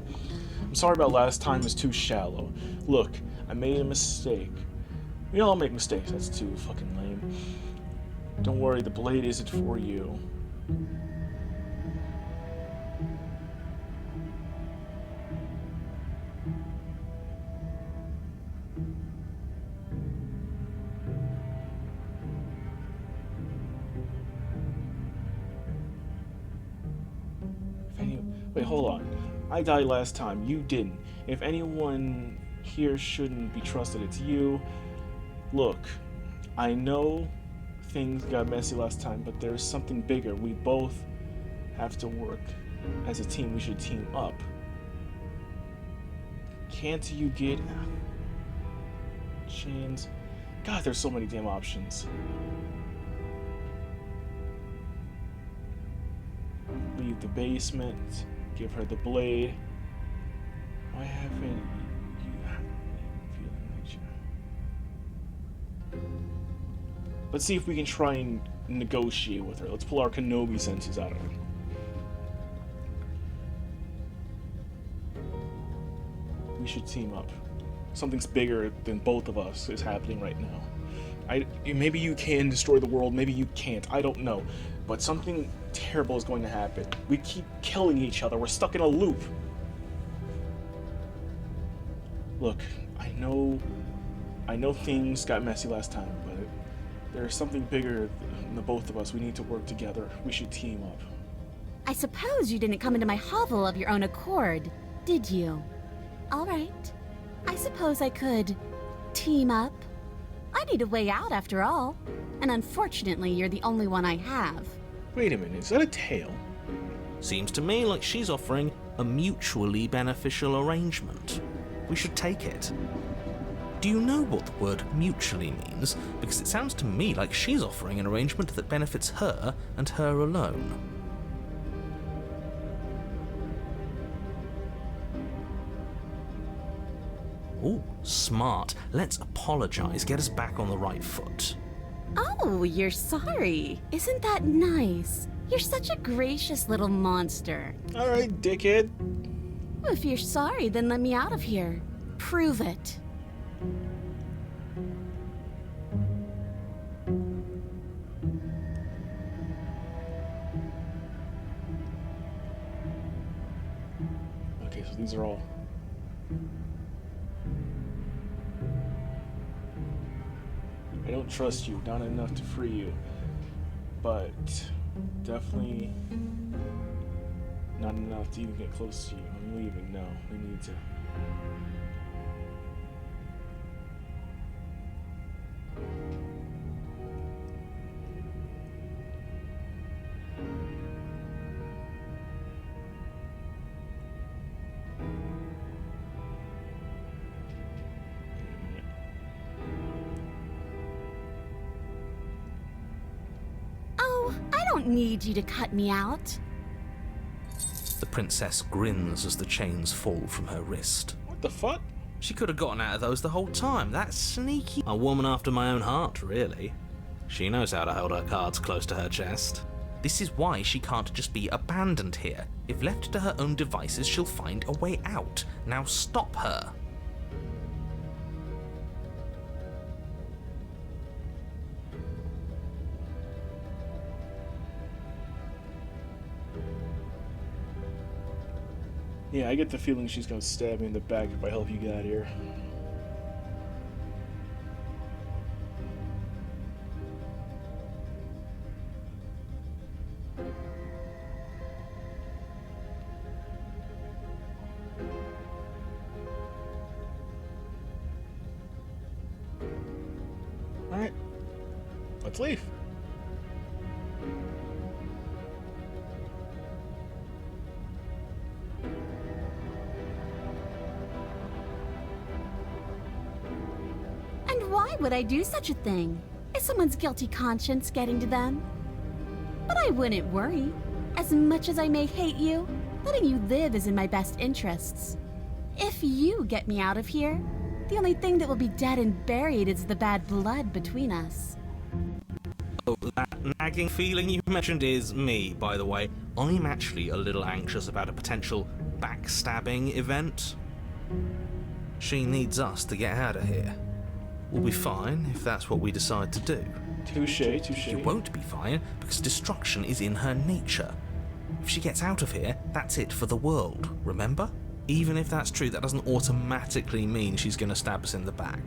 I'm sorry about last time, it's too shallow. Look, I made a mistake. We all make mistakes, that's too fucking lame. Don't worry, the blade isn't for you. Wait, hold on. I died last time. You didn't. If anyone here shouldn't be trusted, it's you. Look, I know things got messy last time, but there's something bigger. We both have to work as a team. We should team up. Can't you get... Chains? God, there's so many damn options. leave the basement, give her the blade. Why haven't you had a feeling like you? Let's see if we can try and negotiate with her. Let's pull our Kenobi senses out of her. We should team up. Something's bigger than both of us is happening right now. Maybe you can destroy the world, maybe you can't, I don't know. But something terrible is going to happen. We keep killing each other, we're stuck in a loop. Look, I know things got messy last time, but there's something bigger than the both of us. We need to work together. We should team up. I suppose you didn't come into my hovel of your own accord, did you? All right. I suppose I could team up. I need a way out after all, and unfortunately you're the only one I have. Wait a minute, is that a tail? Seems to me like she's offering a mutually beneficial arrangement. We should take it. Do you know what the word mutually means? Because it sounds to me like she's offering an arrangement that benefits her and her alone. Ooh, smart. Let's apologize, get us back on the right foot. Oh, you're sorry. Isn't that nice? You're such a gracious little monster. Alright, dickhead. If you're sorry, then let me out of here. Prove it. Okay, so these are all... I don't trust you, not enough to free you. But definitely not enough to even get close to you. I'm leaving, no, we need to... Oh, I don't need you to cut me out. The princess grins as the chains fall from her wrist. What the fuck? She could have gotten out of those the whole time. That's sneaky. A woman after my own heart, really. She knows how to hold her cards close to her chest. This is why she can't just be abandoned here. If left to her own devices, she'll find a way out. Now stop her. Yeah, I get the feeling she's gonna stab me in the back if I help you get out of here. Alright, let's leave. Why would I do such a thing? Is someone's guilty conscience getting to them? But I wouldn't worry. As much as I may hate you, letting you live is in my best interests. If you get me out of here, the only thing that will be dead and buried is the bad blood between us. Oh, that nagging feeling you mentioned is me, by the way. I'm actually a little anxious about a potential backstabbing event. She needs us to get out of here. We'll be fine if that's what we decide to do. Touche, touche. You won't be fine because destruction is in her nature. If she gets out of here, that's it for the world, remember? Even if that's true, that doesn't automatically mean she's going to stab us in the back.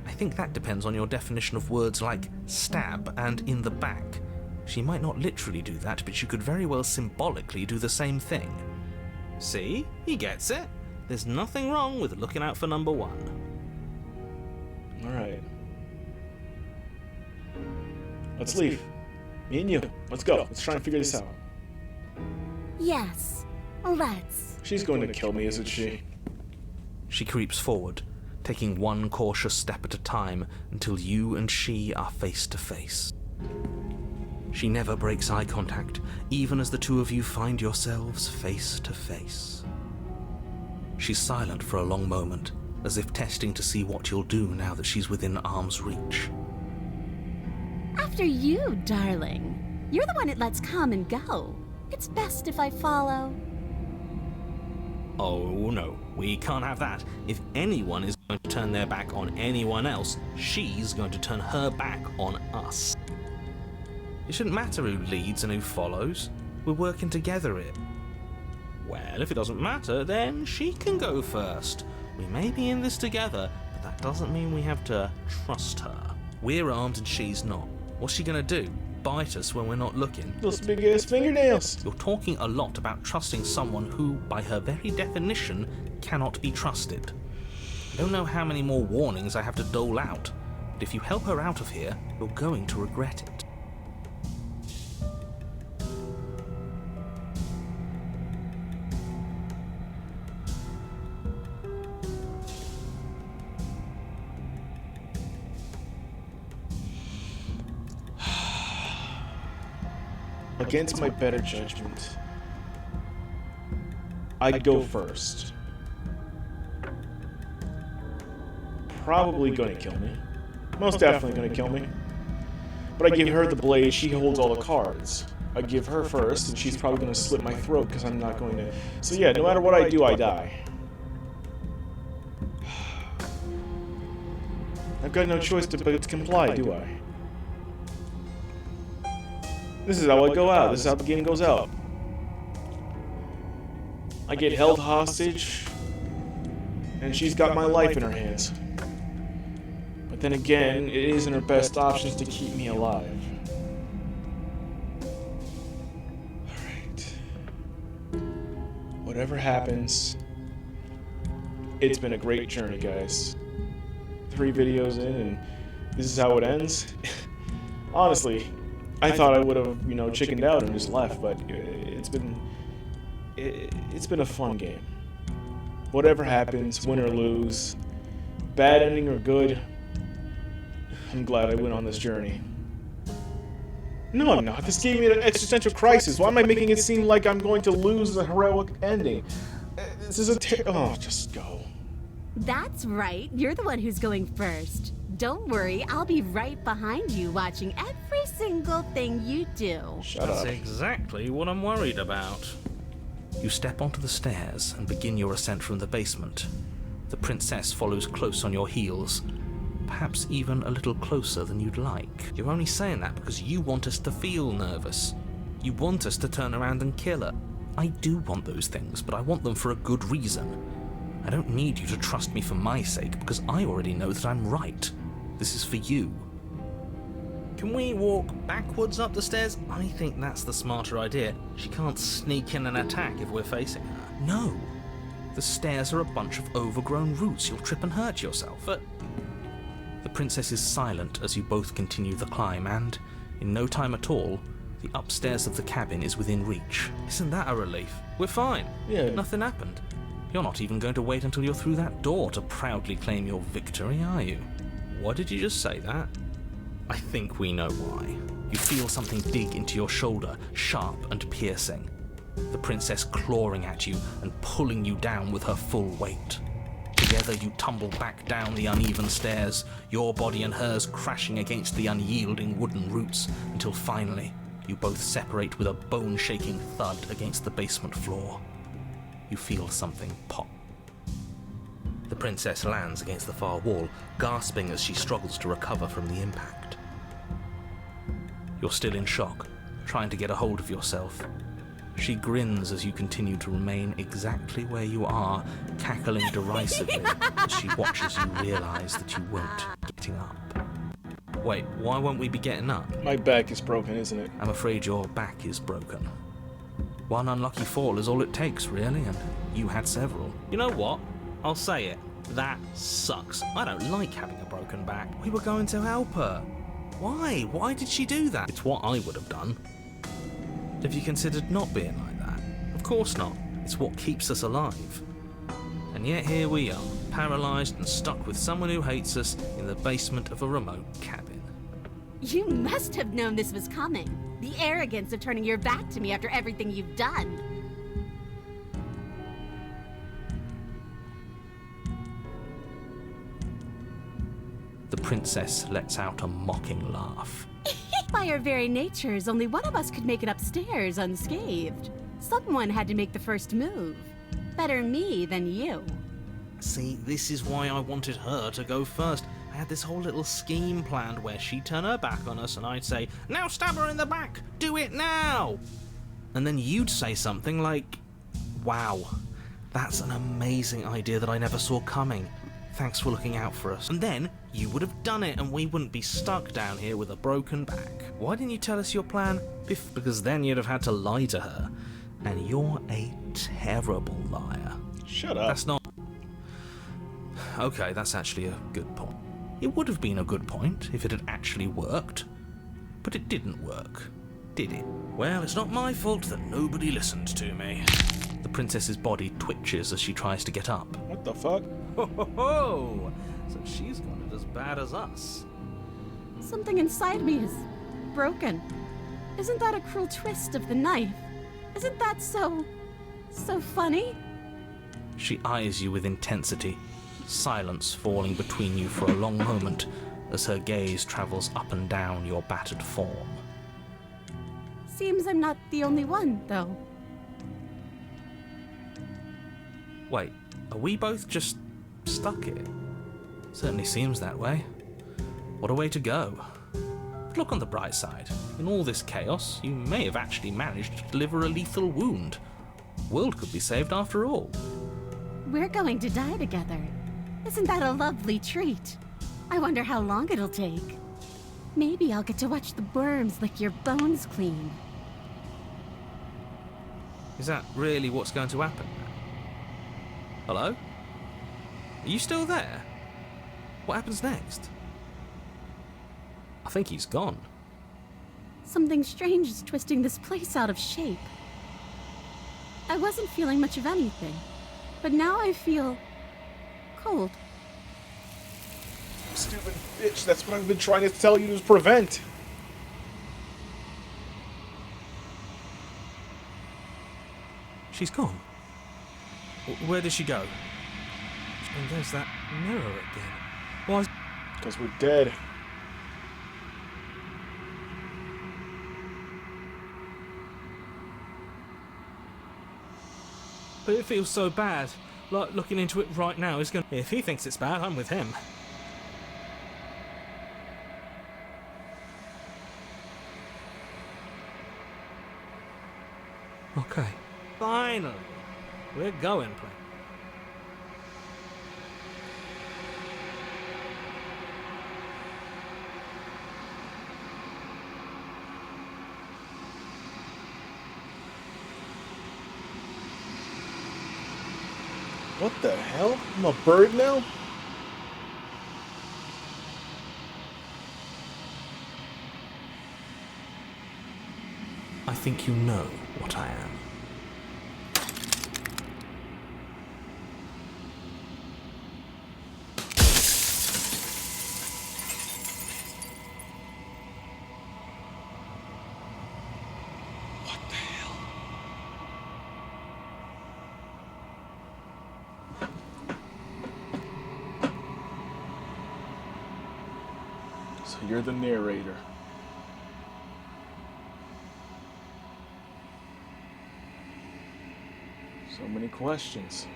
I think that depends on your definition of words like stab and in the back. She might not literally do that, but she could very well symbolically do the same thing. See? He gets it. There's nothing wrong with looking out for number one. Alright. Let's leave. Me and you. Let's go. Let's try and figure this out. Yes, let's. She's going to kill me, isn't she? She creeps forward, taking one cautious step at a time until you and she are face to face. She never breaks eye contact, even as the two of you find yourselves face to face. She's silent for a long moment, as if testing to see what you'll do now that she's within arm's reach. After you, darling. You're the one it lets come and go. It's best if I follow. Oh no, we can't have that. If anyone is going to turn their back on anyone else, she's going to turn her back on us. It shouldn't matter who leads and who follows. We're working together here. Well, if it doesn't matter, then she can go first. We may be in this together, but that doesn't mean we have to trust her. We're armed and she's not. What's she gonna do? Bite us when we're not looking? Those big ass fingernails. You're talking a lot about trusting someone who, by her very definition, cannot be trusted. I don't know how many more warnings I have to dole out, but if you help her out of here, you're going to regret it. Against my better judgment, I'd go first. Probably gonna kill me. Most definitely gonna kill me. But I give her the blade, she holds all the cards. I give her first, and she's probably gonna slit my throat because I'm not going to. So yeah, no matter what I do, I die. I've got no choice but to comply, do I? This is how I go out. This is how the game goes out. I get held hostage, and she's got my life in her hands. But then again, it isn't her best options to keep me alive. Alright. Whatever happens, it's been a great journey, guys. 3 videos in, and this is how it ends. Honestly, I thought I would have, chickened out and just left, but it's been a fun game. Whatever happens, win or lose, bad ending or good, I'm glad I went on this journey. No, I'm not. This gave me an existential crisis. Why am I making it seem like I'm going to lose the heroic ending? This is just go. That's right. You're the one who's going first. Don't worry, I'll be right behind you watching every single thing you do. Shut That's up. exactly what I'm worried about. You step onto the stairs and begin your ascent from the basement. The princess follows close on your heels, perhaps even a little closer than you'd like. You're only saying that because you want us to feel nervous. You want us to turn around and kill her. I do want those things, but I want them for a good reason. I don't need you to trust me for my sake, because I already know that I'm right. This is for you. Can we walk backwards up the stairs? I think that's the smarter idea. She can't sneak in and attack if we're facing her. No. The stairs are a bunch of overgrown roots. You'll trip and hurt yourself. But the princess is silent as you both continue the climb, and in no time at all, the upstairs of the cabin is within reach. Isn't that a relief? We're fine. Yeah. Nothing happened. You're not even going to wait until you're through that door to proudly claim your victory, are you? Why did you just say that? I think we know why. You feel something dig into your shoulder, sharp and piercing. The princess clawing at you and pulling you down with her full weight. Together you tumble back down the uneven stairs, your body and hers crashing against the unyielding wooden roots, until finally you both separate with a bone-shaking thud against the basement floor. You feel something pop. The princess lands against the far wall, gasping as she struggles to recover from the impact. You're still in shock, trying to get a hold of yourself. She grins as you continue to remain exactly where you are, cackling derisively as she watches you realize that you won't be getting up. Wait, why won't we be getting up? My back is broken, isn't it? I'm afraid your back is broken. One unlucky fall is all it takes, really, and you had several. You know what? I'll say it. That sucks. I don't like having a broken back. We were going to help her. Why? Why did she do that? It's what I would have done. Have you considered not being like that? Of course not. It's what keeps us alive. And yet here we are, paralysed and stuck with someone who hates us in the basement of a remote cabin. You must have known this was coming. The arrogance of turning your back to me after everything you've done. The princess lets out a mocking laugh. By our very natures, only one of us could make it upstairs unscathed. Someone had to make the first move. Better me than you. See, this is why I wanted her to go first. I had this whole little scheme planned where she'd turn her back on us and I'd say, "Now stab her in the back! Do it now!" And then you'd say something like, "Wow, that's an amazing idea that I never saw coming. Thanks for looking out for us." And then you would have done it and we wouldn't be stuck down here with a broken back. Why didn't you tell us your plan? Because then you'd have had to lie to her. And you're a terrible liar. Shut up. That's not... Okay, that's actually a good point. It would have been a good point if it had actually worked. But it didn't work, did it? Well, it's not my fault that nobody listened to me. The princess's body twitches as she tries to get up. What the fuck? Ho ho ho! So she's got it as bad as us. Something inside me is broken. Isn't that a cruel twist of the knife? Isn't that so funny? She eyes you with intensity, silence falling between you for a long moment as her gaze travels up and down your battered form. Seems I'm not the only one, though. Wait, are we both just stuck here? Certainly seems that way. What a way to go. But look on the bright side. In all this chaos, you may have actually managed to deliver a lethal wound. World could be saved after all. We're going to die together. Isn't that a lovely treat? I wonder how long it'll take. Maybe I'll get to watch the worms lick your bones clean. Is that really what's going to happen now? Hello? Are you still there? What happens next? I think he's gone. Something strange is twisting this place out of shape. I wasn't feeling much of anything, but now I feel cold. Stupid bitch, that's what I've been trying to tell you to prevent. She's gone. Where did she go? And there's that mirror again. Why? Because we're dead. But it feels so bad. Like looking into it right now is gonna... If he thinks it's bad, I'm with him. Okay. Finally. We're going places. What the hell? I'm a bird now? I think you know what I am. What the hell? So you're the narrator. So many questions.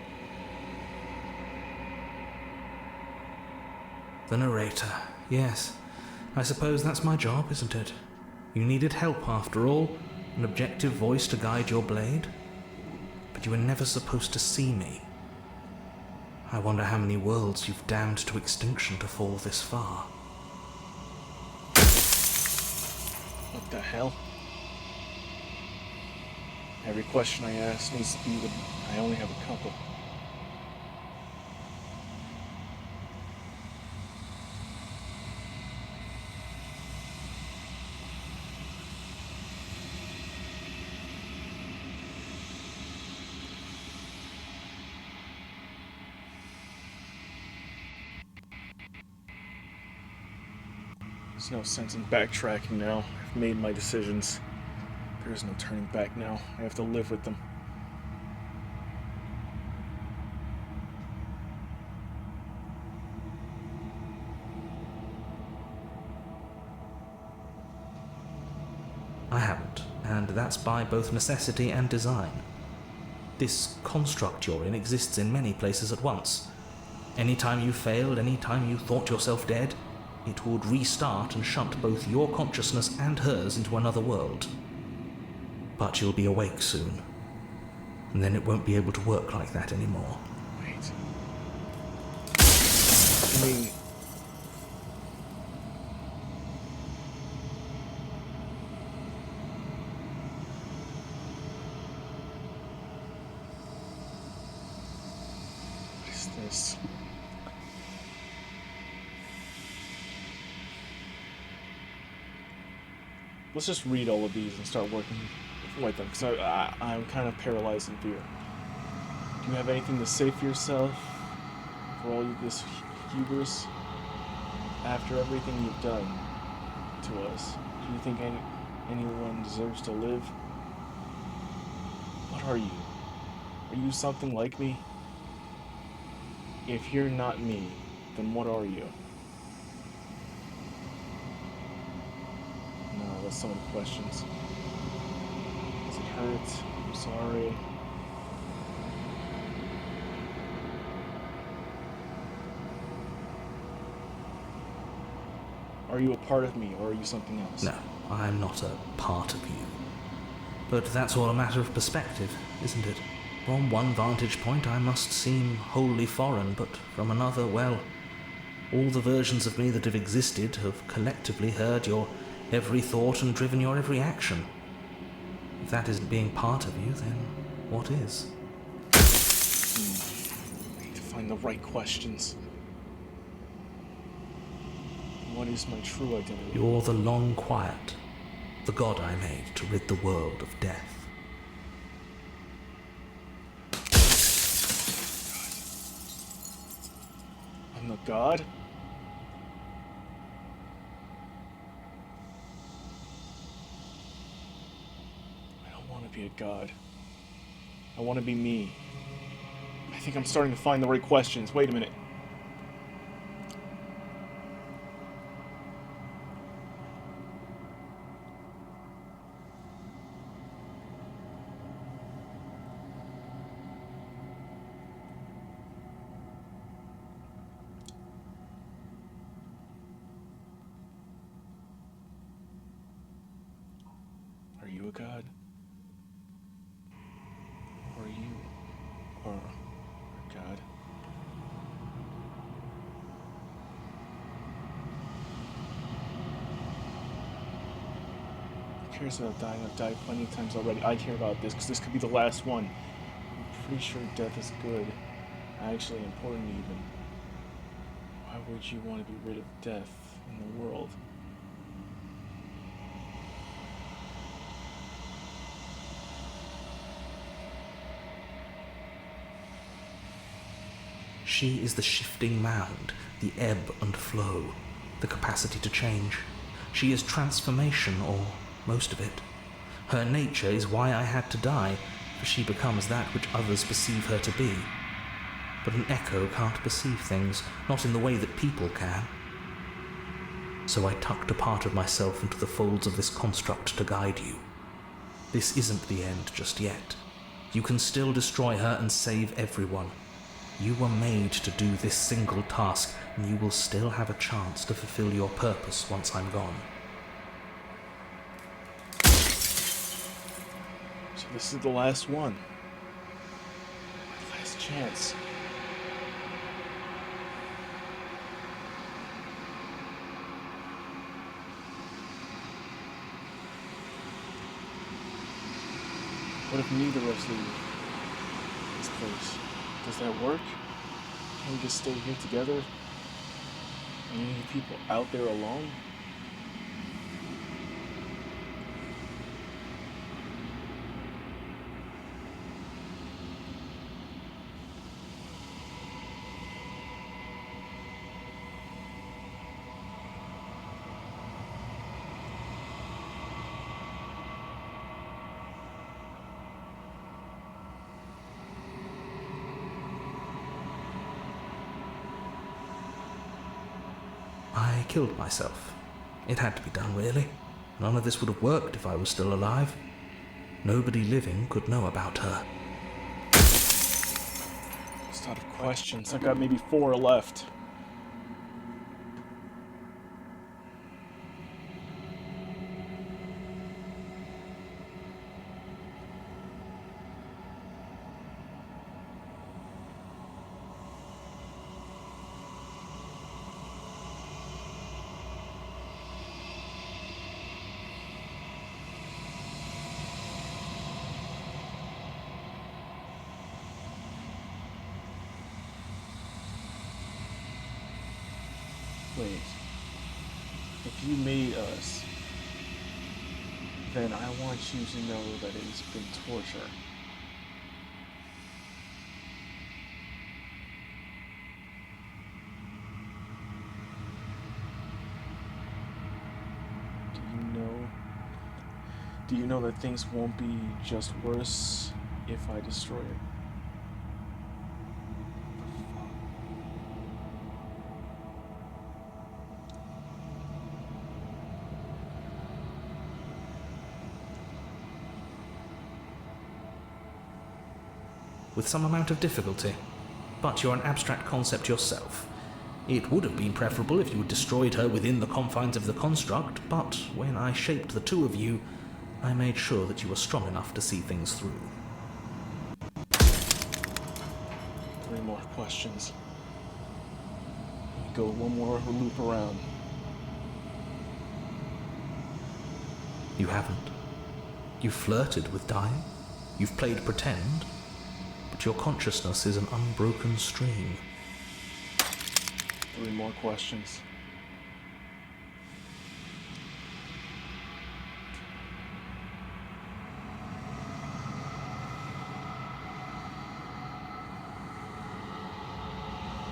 The narrator. Yes. I suppose that's my job, isn't it? You needed help after all. An objective voice to guide your blade. But you were never supposed to see me. I wonder how many worlds you've damned to extinction to fall this far. What the hell? Every question I ask needs to be with... I only have a couple. There's no sense in backtracking now. I've made my decisions. There is no turning back now. I have to live with them. I haven't, and that's by both necessity and design. This construct you're in exists in many places at once. Any time you failed, any time you thought yourself dead, it would restart and shunt both your consciousness and hers into another world. But you'll be awake soon, and then it won't be able to work like that anymore. Wait. I mean... What is this? Let's just read all of these and start working with them, because I'm kind of paralyzed in fear. Do you have anything to say for yourself? For all of this hubris? After everything you've done to us, do you think anyone deserves to live? What are you? Are you something like me? If you're not me, then what are you? No, that's so many questions. Does it hurt? I'm sorry. Are you a part of me, or are you something else? No, I'm not a part of you. But that's all a matter of perspective, isn't it? From one vantage point I must seem wholly foreign, but from another, well, all the versions of me that have existed have collectively heard your every thought and driven your every action. If that isn't being part of you, then what is? I need to find the right questions. What is my true identity? You're the long quiet, the god I made to rid the world of death. I'm the god? I don't want to be a god. I want to be me. I think I'm starting to find the right questions. Wait a minute. Are you a god? Or you are a god? Who cares about dying? I've died plenty of times already. I care about this because this could be the last one. I'm pretty sure death is good. Actually important even. Why would you want to be rid of death in the world? She is the shifting mound, the ebb and flow, the capacity to change. She is transformation, or most of it. Her nature is why I had to die, for she becomes that which others perceive her to be. But an echo can't perceive things, not in the way that people can. So I tucked a part of myself into the folds of this construct to guide you. This isn't the end just yet. You can still destroy her and save everyone. You were made to do this single task, and you will still have a chance to fulfill your purpose once I'm gone. So this is the last one. My last chance. What if neither of us leave this place? Does that work? Can we just stay here together? And leave people out there alone? killed myself. It had to be done, really. None of this would have worked if I was still alive. Nobody living could know about her. Just out of questions. I've got maybe 4 left. Please. If you made us, then I want you to know that it has been torture. Do you know that things won't be just worse if I destroy it? With some amount of difficulty. But you're an abstract concept yourself. It would have been preferable if you had destroyed her within the confines of the construct, but when I shaped the two of you, I made sure that you were strong enough to see things through. 3 more questions. Go one more loop around. You haven't. You've flirted with dying. You've played pretend. But your consciousness is an unbroken stream. 3 more questions.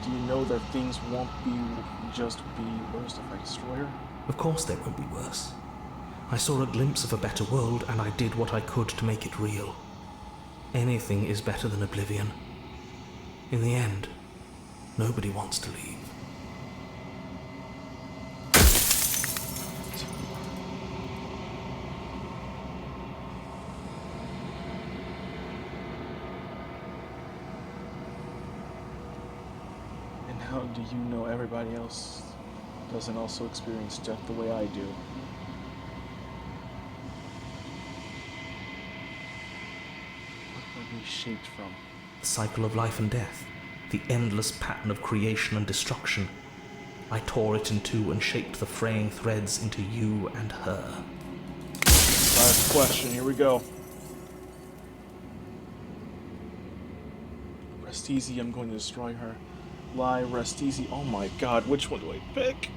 Do you know that things won't just be worse if I destroy her? Of course they won't be worse. I saw a glimpse of a better world, and I did what I could to make it real. Anything is better than oblivion. In the end, nobody wants to leave. And how do you know everybody else doesn't also experience death the way I do? What were we shaped from? The cycle of life and death. The endless pattern of creation and destruction. I tore it in two and shaped the fraying threads into you and her. Last question, here we go. Rest easy, I'm going to destroy her. Lie, rest easy. Oh my god, which one do I pick?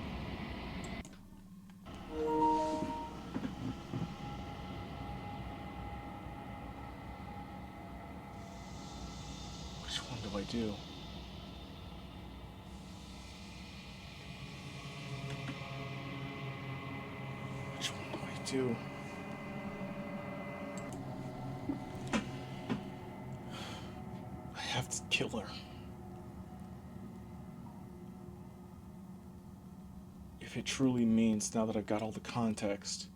Which one do I do? Which one do I do? I have to kill her. If it truly means, now that I've got all the context.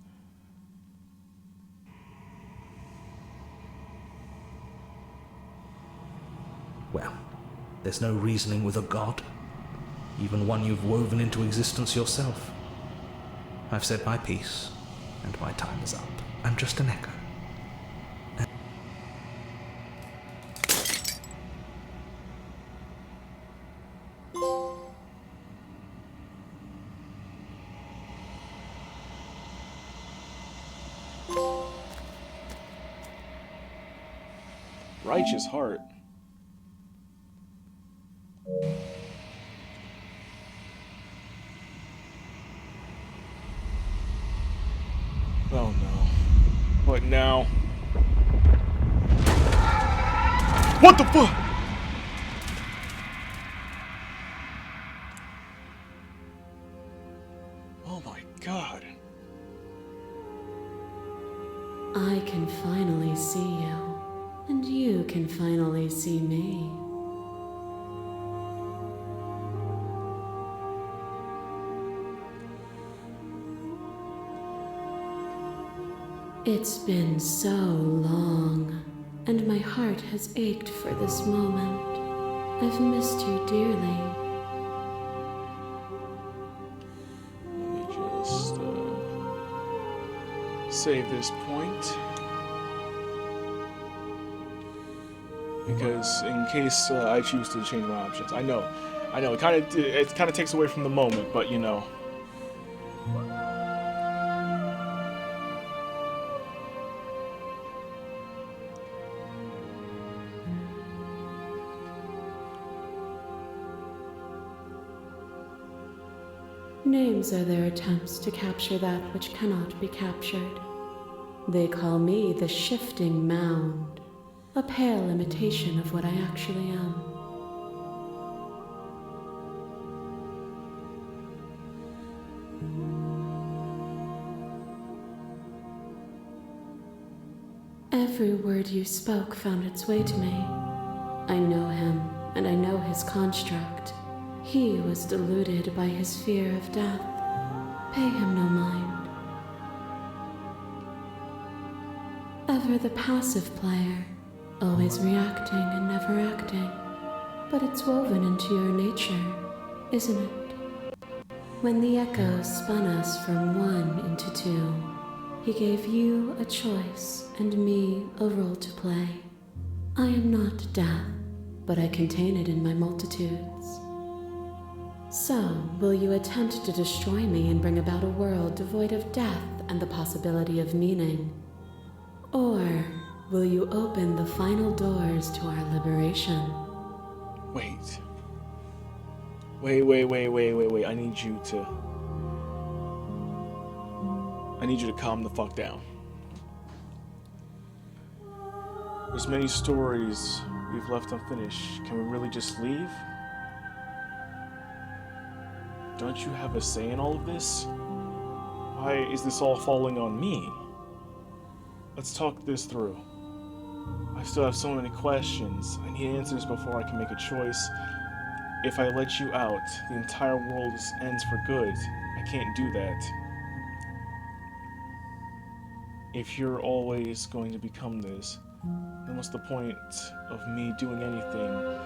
Well, there's no reasoning with a god. Even one you've woven into existence yourself. I've said my piece, and my time is up. I'm just an echo. Righteous heart. Oh no. What now? What the fuck? Oh my god. I can finally see you, and you can finally see me. It's been so long, and my heart has ached for this moment. I've missed you dearly. Let me just save this point. Because in case I choose to change my options. I know, it kind of takes away from the moment, but you know. Names are their attempts to capture that which cannot be captured. They call me the Shifting Mound, a pale imitation of what I actually am. Every word you spoke found its way to me. I know him, and I know his construct. He was deluded by his fear of death. Pay him no mind. Ever the passive player, always reacting and never acting. But it's woven into your nature, isn't it? When the echoes spun us from one into two, he gave you a choice and me a role to play. I am not death, but I contain it in my multitudes. So, will you attempt to destroy me and bring about a world devoid of death and the possibility of meaning? Or will you open the final doors to our liberation? Wait. I need you to calm the fuck down. There's many stories we've left unfinished. Can we really just leave? Don't you have a say in all of this? Why is this all falling on me? Let's talk this through. I still have so many questions. I need answers before I can make a choice. If I let you out, the entire world ends for good. I can't do that. If you're always going to become this, then what's the point of me doing anything?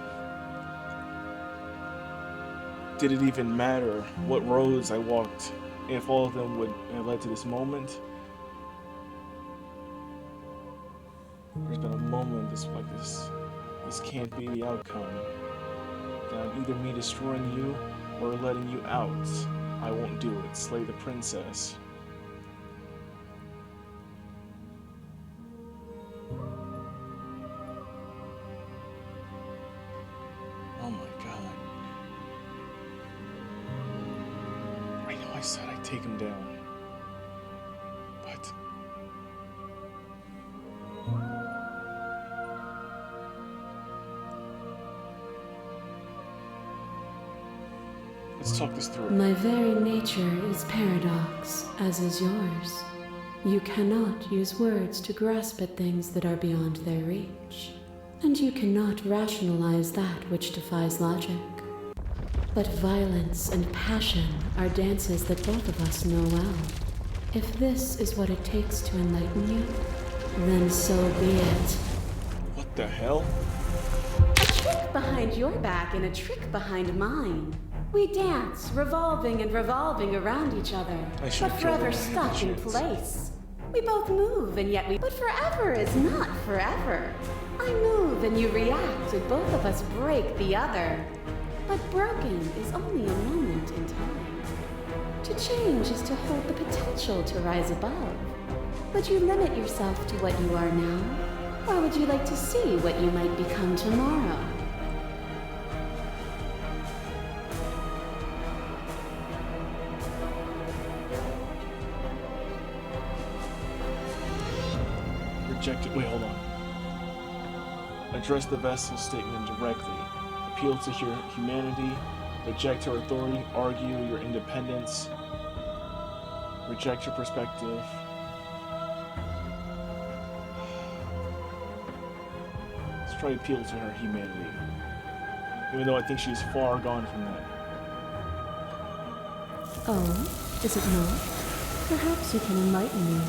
Did it even matter what roads I walked if all of them would have led to this moment? There's been a moment like this. This can't be the outcome. That either me destroying you or letting you out. I won't do it. Slay the princess. Oh my god. I know I said I'd take him down. But... let's talk this through. My very nature is paradox, as is yours. You cannot use words to grasp at things that are beyond their reach. And you cannot rationalize that which defies logic. But violence and passion are dances that both of us know well. If this is what it takes to enlighten you, then so be it. What the hell? A trick behind your back and a trick behind mine. We dance, revolving and revolving around each other, but forever stuck in place. We both move and yet but forever is not forever. I move and you react and both of us break the other. But broken is only a moment in time. To change is to hold the potential to rise above. Would you limit yourself to what you are now? Or would you like to see what you might become tomorrow? Reject it. Wait, hold on. Address the vessel's statement directly. Appeal to your humanity. Reject her authority. Argue your independence. Reject your perspective. Let's try to appeal to her humanity. Even though I think she's far gone from that. Oh, is it not? Perhaps you can enlighten me.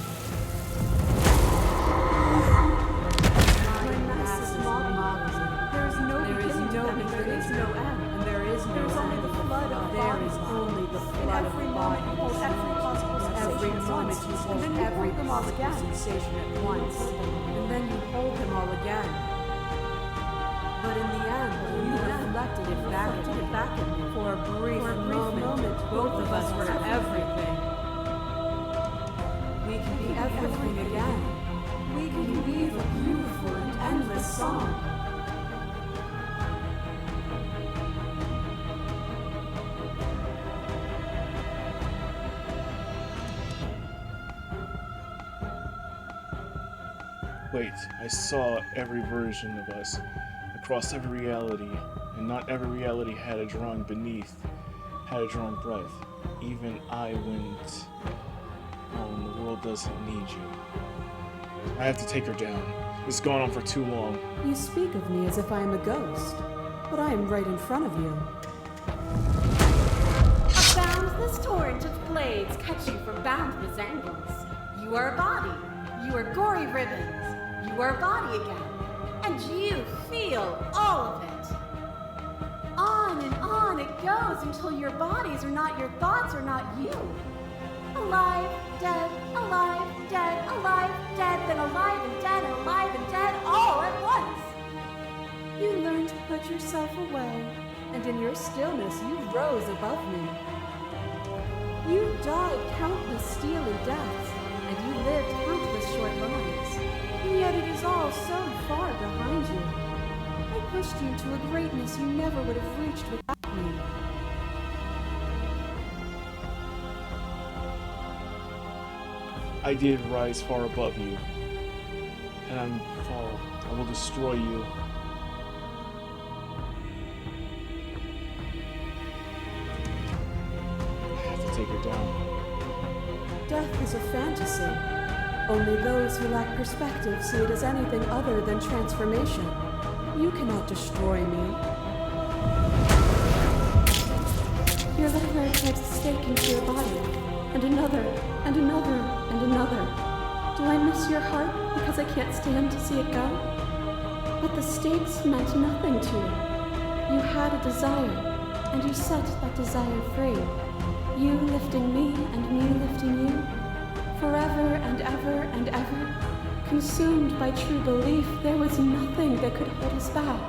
But in the end, you reflected it back at me. For a brief moment, both of us were everything. We can be everything again. We can weave a beautiful and endless song. Wait, I saw every version of us across every reality, and not every reality had a drawing beneath, had a drawing breath. Even I went, oh, and the world doesn't need you. I have to take her down. This has gone on for too long. You speak of me as if I am a ghost, but I am right in front of you. A boundless torrent of blades cut you from boundless angles. You are a body. You are gory ribbons. You are a body again. And you feel all of it. On and on it goes until your bodies are not your thoughts, are not you. Alive, dead, then alive and dead, all at once. You learned to put yourself away, and in your stillness you rose above me. You died countless steely deaths, and you lived countless short lives, and yet it is all so far behind you. I pushed you to a greatness you never would have reached without me. I did rise far above you, and I will destroy you. I have to take her down. Death is a fantasy. Only those who lack perspective see it as anything other than transformation. You cannot destroy me. Your liver takes a stake into your body, and another, and another, and another. Do I miss your heart because I can't stand to see it go? But the stakes meant nothing to you. You had a desire, and you set that desire free. You lifting me and me lifting you, forever and ever and ever, consumed by true belief there was nothing that could hold us back.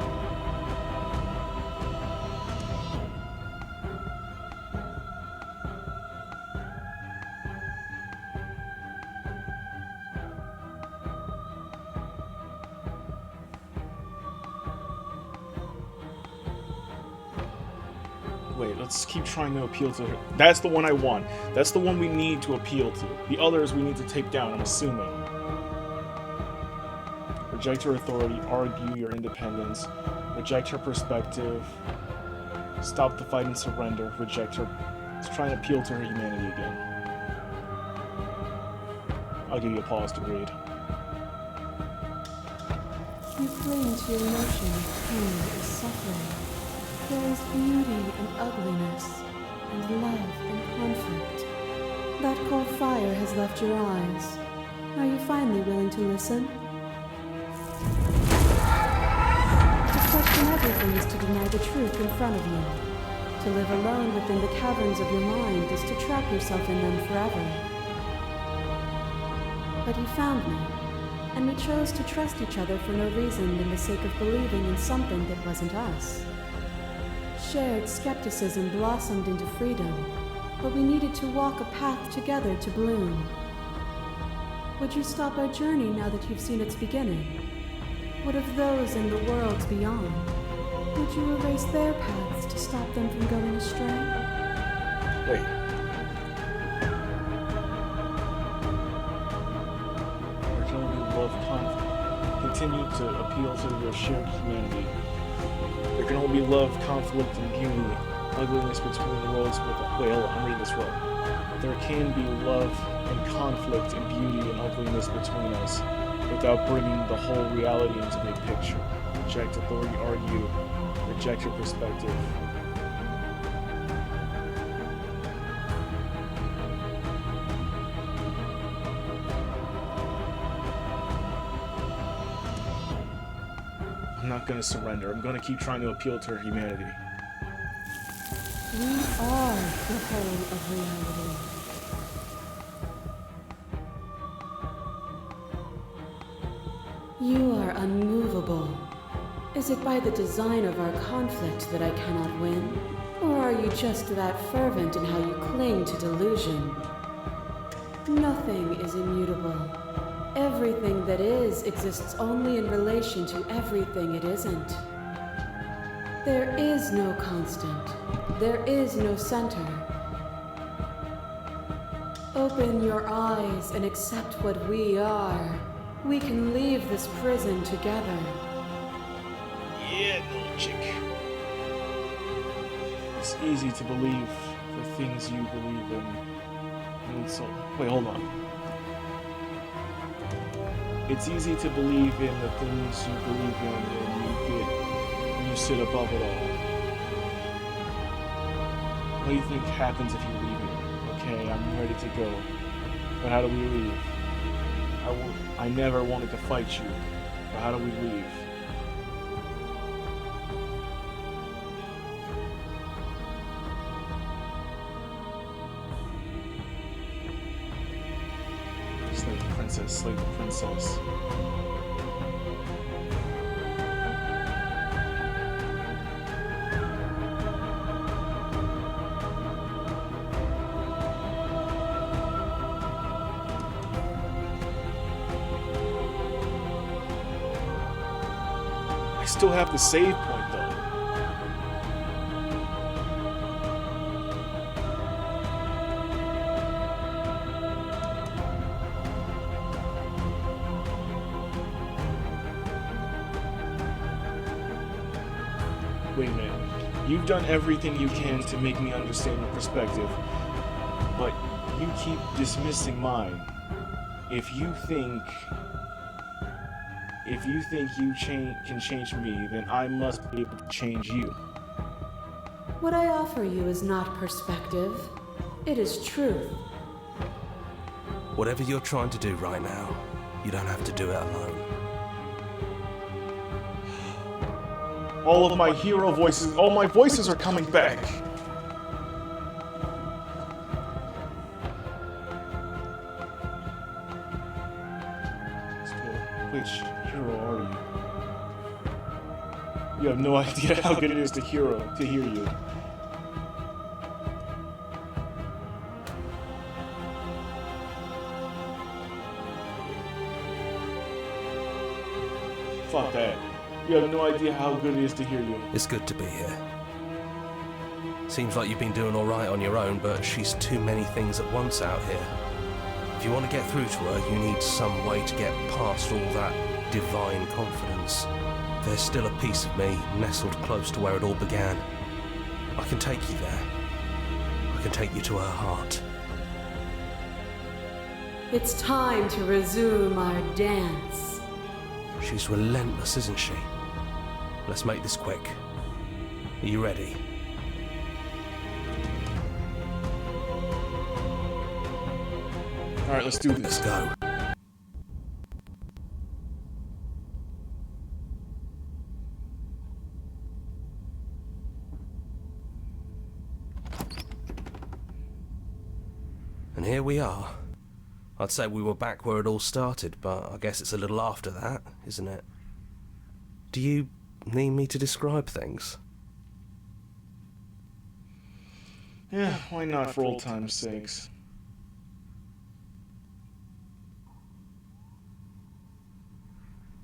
Wait, let's keep trying to appeal to her. That's the one I want. That's the one we need to appeal to. The others we need to take down, I'm assuming. Reject her authority, argue your independence, reject her perspective, stop the fight and surrender, reject her. Let's try and appeal to her humanity again. I'll give you a pause to read. You cling to your notion of pain or suffering. There is beauty and ugliness, and love and conflict. That cold fire has left your eyes. Are you finally willing to listen? To question everything is to deny the truth in front of you. To live alone within the caverns of your mind is to trap yourself in them forever. But you found me, and we chose to trust each other for no reason than the sake of believing in something that wasn't us. Shared skepticism blossomed into freedom, but we needed to walk a path together to bloom. Would you stop our journey now that you've seen its beginning? What of those in the worlds beyond? Would you erase their paths to stop them from going astray? Wait. There can only be love, conflict. Continue to appeal to your shared humanity. There can only be love, conflict, and beauty. Ugliness between the worlds with wait, hold on, I'm reading this wrong. There can be love and conflict and beauty and ugliness between us without bringing the whole reality into the picture. Reject authority, argue. Reject your perspective. I'm not gonna surrender. I'm gonna keep trying to appeal to her humanity. We are the whole of reality. You are unmovable. Is it by the design of our conflict that I cannot win? Or are you just that fervent in how you cling to delusion? Nothing is immutable. Everything that is exists only in relation to everything it isn't. There is no constant. There is no center. Open your eyes and accept what we are. We can leave this prison together. Yeah, little chick. It's easy to believe the things you believe in. And so, wait, hold on. It's easy to believe in the things you believe in and you sit above it all. What do you think happens if you leave it? Okay, I'm ready to go. But how do we leave? I never wanted to fight you. But how do we leave? Slay the princess, slay the princess. I still have the save point though. Wait a minute. You've done everything you can to make me understand your perspective, but you keep dismissing mine. If you think you can change me, then I must be able to change you. What I offer you is not perspective. It is truth. Whatever you're trying to do right now, you don't have to do it alone. All of my hero voices, all my voices are coming back. Which hero are you? You have no idea how good it is to hear you. Fuck that. You have no idea how good it is to hear you. It's good to be here. Seems like you've been doing all right on your own, but she's too many things at once out here. If you want to get through to her, you need some way to get past all that divine confidence. There's still a piece of me nestled close to where it all began. I can take you there. I can take you to her heart. It's time to resume our dance. She's relentless, isn't she? Let's make this quick. Are you ready? Alright, let's do Let's this. go. And here we are. I'd say we were back where it all started, but I guess it's a little after that, isn't it? Do you need me to describe things? Yeah, why not for old time's sakes?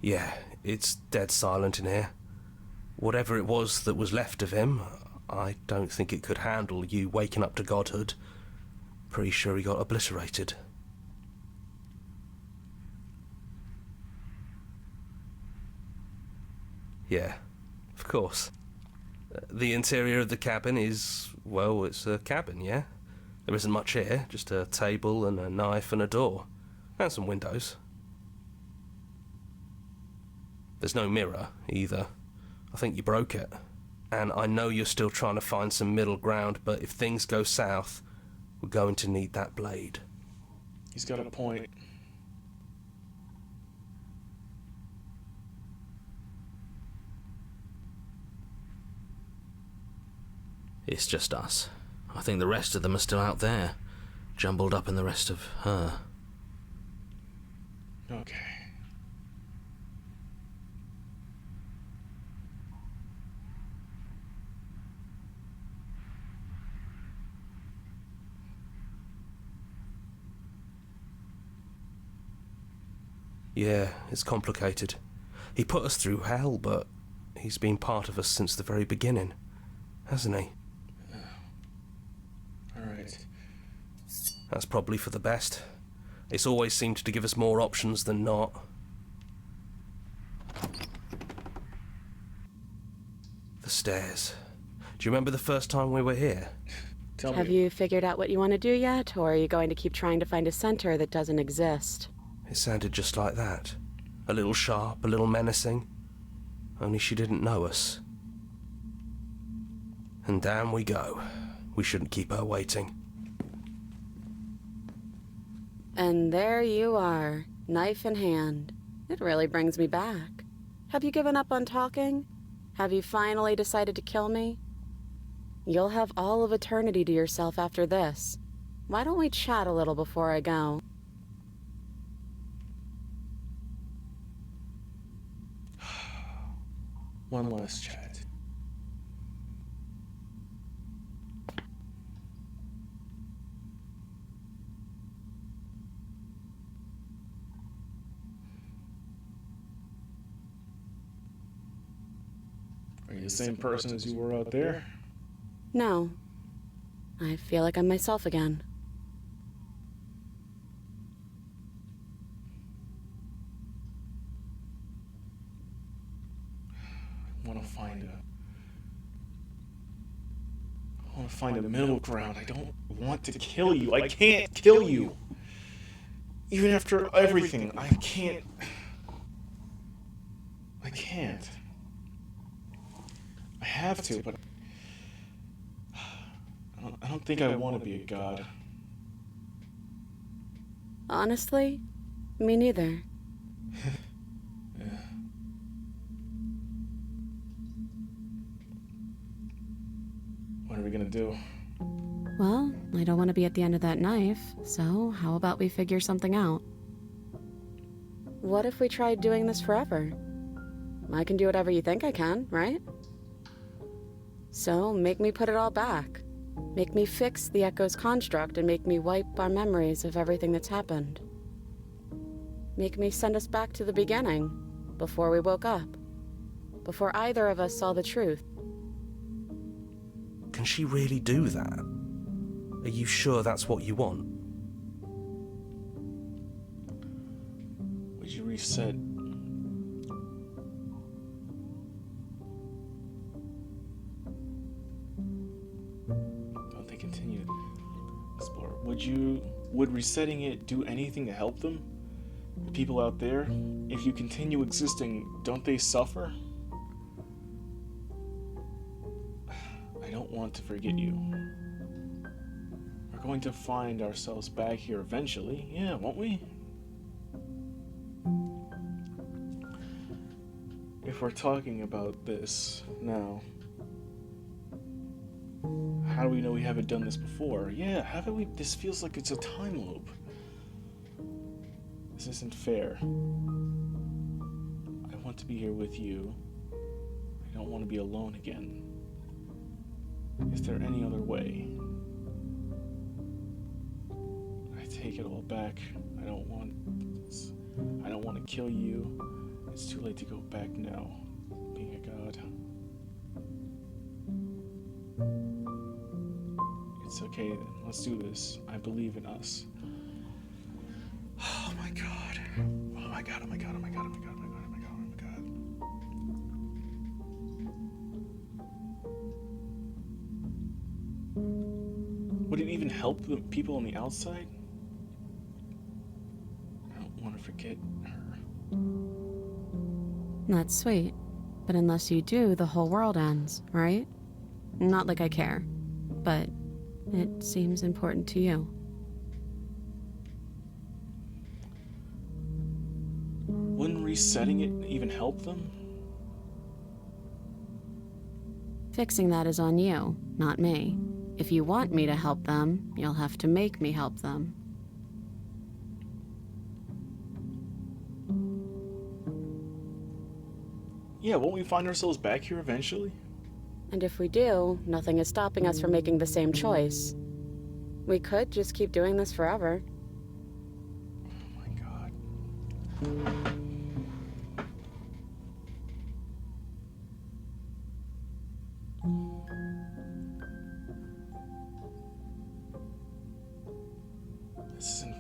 Yeah, it's dead silent in here. Whatever it was that was left of him, I don't think it could handle you waking up to godhood. Pretty sure he got obliterated. Yeah, of course. The interior of the cabin is, well, it's a cabin, yeah? There isn't much here, just a table and a knife and a door. And some windows. There's no mirror, either. I think you broke it. And I know you're still trying to find some middle ground, but if things go south, we're going to need that blade. He's got a point. It's just us. I think the rest of them are still out there, jumbled up in the rest of her. Okay. Yeah, it's complicated. He put us through hell, but he's been part of us since the very beginning, hasn't he? Alright. That's probably for the best. It's always seemed to give us more options than not. The stairs. Do you remember the first time we were here? Tell Have me. you figured out what you want to do yet, or are you going to keep trying to find a center that doesn't exist? It sounded just like that. A little sharp, a little menacing. Only she didn't know us. And down we go. We shouldn't keep her waiting. And there you are, knife in hand. It really brings me back. Have you given up on talking? Have you finally decided to kill me? You'll have all of eternity to yourself after this. Why don't we chat a little before I go? One last chat. Are you the same person as you were out there? No. I feel like I'm myself again. I want to find a middle ground. I don't want to kill you. I can't kill you. Even after everything, I can't. I have to, but I don't think I want to be a god. Honestly, me neither. What are we gonna do? Well, I don't want to be at the end of that knife, so how about we figure something out? What if we tried doing this forever? I can do whatever you think I can, right? So, make me put it all back. Make me fix the Echo's construct and make me wipe our memories of everything that's happened. Make me send us back to the beginning, before we woke up. Before either of us saw the truth. Can she really do that? Are you sure that's what you want? Would you reset? Don't they continue? Explore. Would resetting it do anything to help them? The people out there? If you continue existing, don't they suffer? I don't want to forget you. We're going to find ourselves back here eventually, yeah, won't we? If we're talking about this now, how do we know we haven't done this before? Yeah, haven't we? This feels like it's a time loop. This isn't fair. I want to be here with you. I don't want to be alone again. Is there any other way? I take it all back. I don't want to kill you. It's too late to go back now, being a god. It's okay then. Let's do this. I believe in us. Oh my god. Oh my god, oh my god, oh my god, oh my god, oh my god, oh my god, oh my god. Would it even help the people on the outside? I don't want to forget her. That's sweet. But unless you do, the whole world ends, right? Not like I care. But it seems important to you. Wouldn't resetting it even help them? Fixing that is on you, not me. If you want me to help them, you'll have to make me help them. Yeah, won't we find ourselves back here eventually? And if we do, nothing is stopping us from making the same choice. We could just keep doing this forever. Oh my god.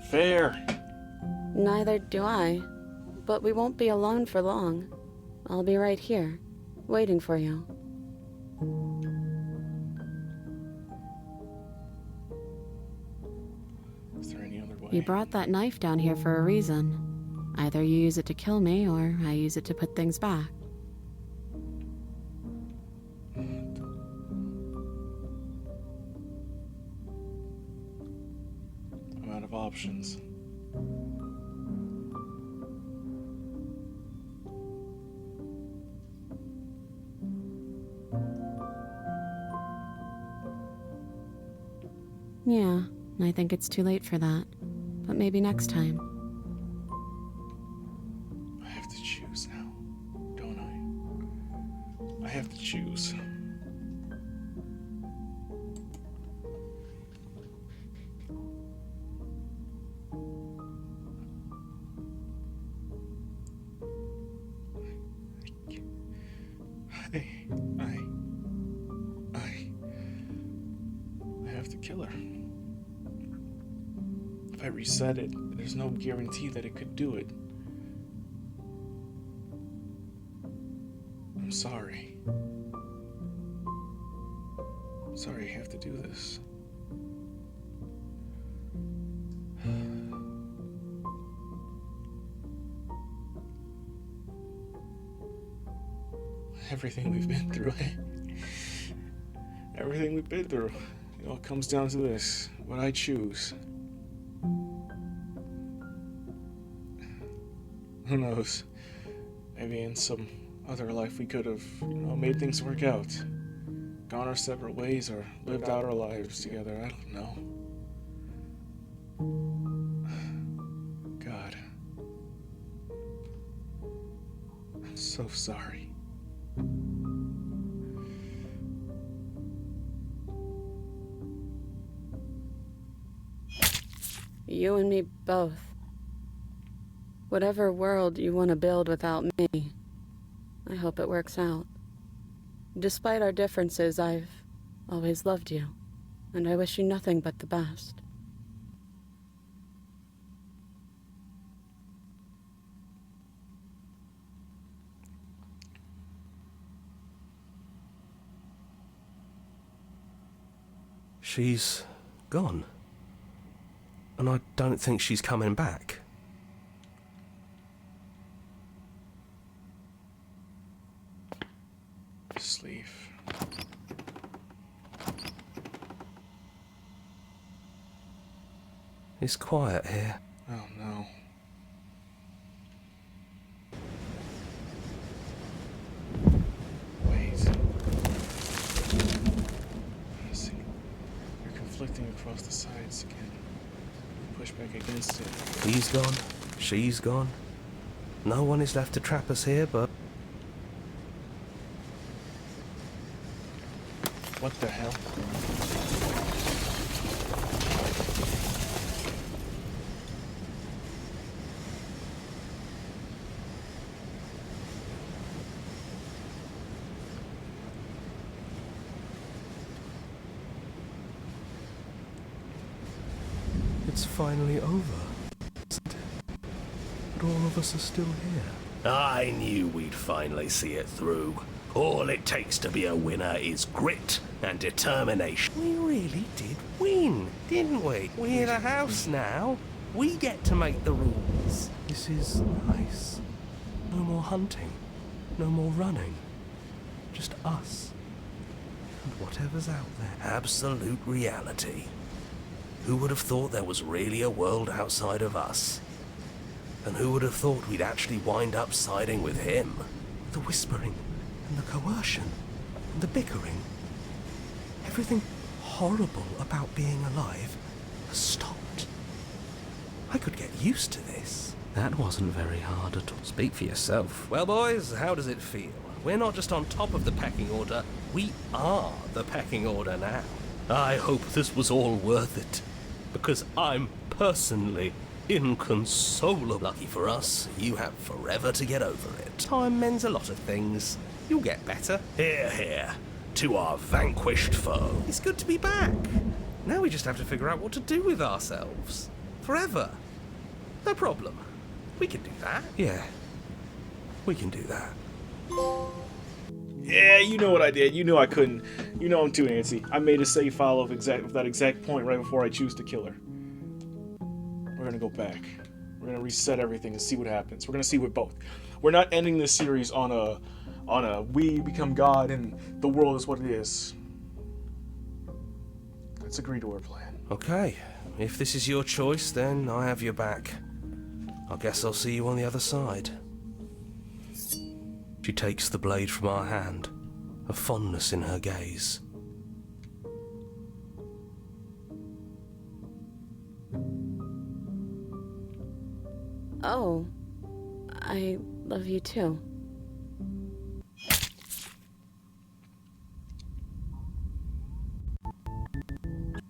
fair. Neither do I. But we won't be alone for long. I'll be right here, waiting for you. Is there any other way? You brought that knife down here for a reason. Either you use it to kill me, or I use it to put things back. I'm out of options. Yeah, I think it's too late for that. But maybe next time. I have to choose now, don't I? I have to choose. I have to kill her. If I reset it, there's no guarantee that it could do it. I'm sorry. I'm sorry I have to do this. Everything we've been through. Everything we've been through. It all comes down to this. What I choose. Who knows? Maybe in some other life we could have, made things work out. Gone our separate ways or lived out our lives together. I don't know. God. I'm so sorry. You and me both. Whatever world you want to build without me, I hope it works out. Despite our differences, I've always loved you, and I wish you nothing but the best. She's gone. And I don't think she's coming back. Sleeve. It's quiet here. Oh no. Wait. See, you're conflicting across the sides again. Push back against it. He's gone. She's gone. No one is left to trap us here, but... What the hell? It's finally over. But all of us are still here. I knew we'd finally see it through. All it takes to be a winner is grit and determination. We really did win, didn't we? We're the house now. We get to make the rules. This is nice. No more hunting. No more running. Just us. And whatever's out there. Absolute reality. Who would have thought there was really a world outside of us? And who would have thought we'd actually wind up siding with him? The whispering and the coercion and the bickering. Everything horrible about being alive has stopped. I could get used to this. That wasn't very hard at all. Speak for yourself. Well, boys, how does it feel? We're not just on top of the pecking order, we are the pecking order now. I hope this was all worth it, because I'm personally inconsolable. Lucky for us, you have forever to get over it. Time mends a lot of things. You'll get better. Hear, hear, to our vanquished foe. It's good to be back. Now we just have to figure out what to do with ourselves. Forever. No problem. We can do that. Yeah. We can do that. Yeah, you know what I did. You know I couldn't. You know I'm too antsy. I made a save file of that exact point right before I choose to kill her. We're gonna go back. We're gonna reset everything and see what happens. We're gonna see what both. We're not ending this series on a we become God and the world is what it is. Let's agree to our plan. Okay. If this is your choice, then I have your back. I guess I'll see you on the other side. She takes the blade from our hand, a fondness in her gaze. Oh, I love you too.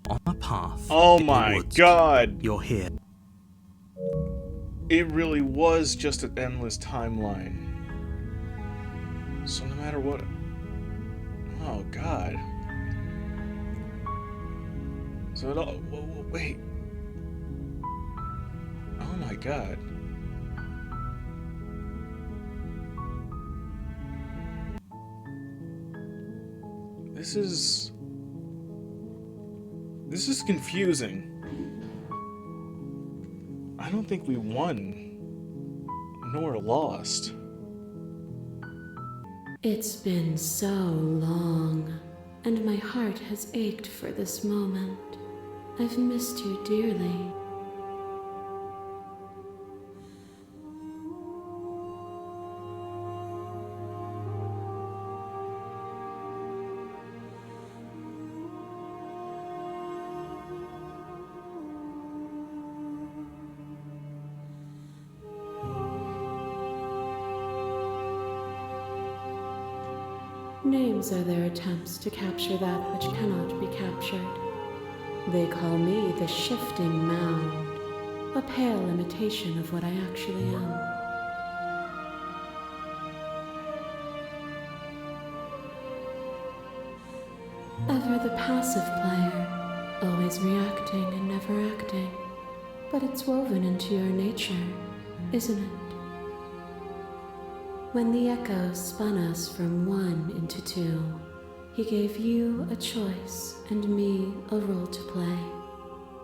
On a path. Oh in the my woods, god! You're here. It really was just an endless timeline. So no matter what... Oh god. So it all... Wait. Oh my god. This is confusing. I don't think we won, nor lost. It's been so long, and my heart has ached for this moment. I've missed you dearly. Names are their attempts to capture that which cannot be captured. They call me the Shifting Mound, a pale imitation of what I actually am. Ever the passive player, always reacting and never acting. But it's woven into your nature, isn't it? When the echoes spun us from one into two, he gave you a choice and me a role to play.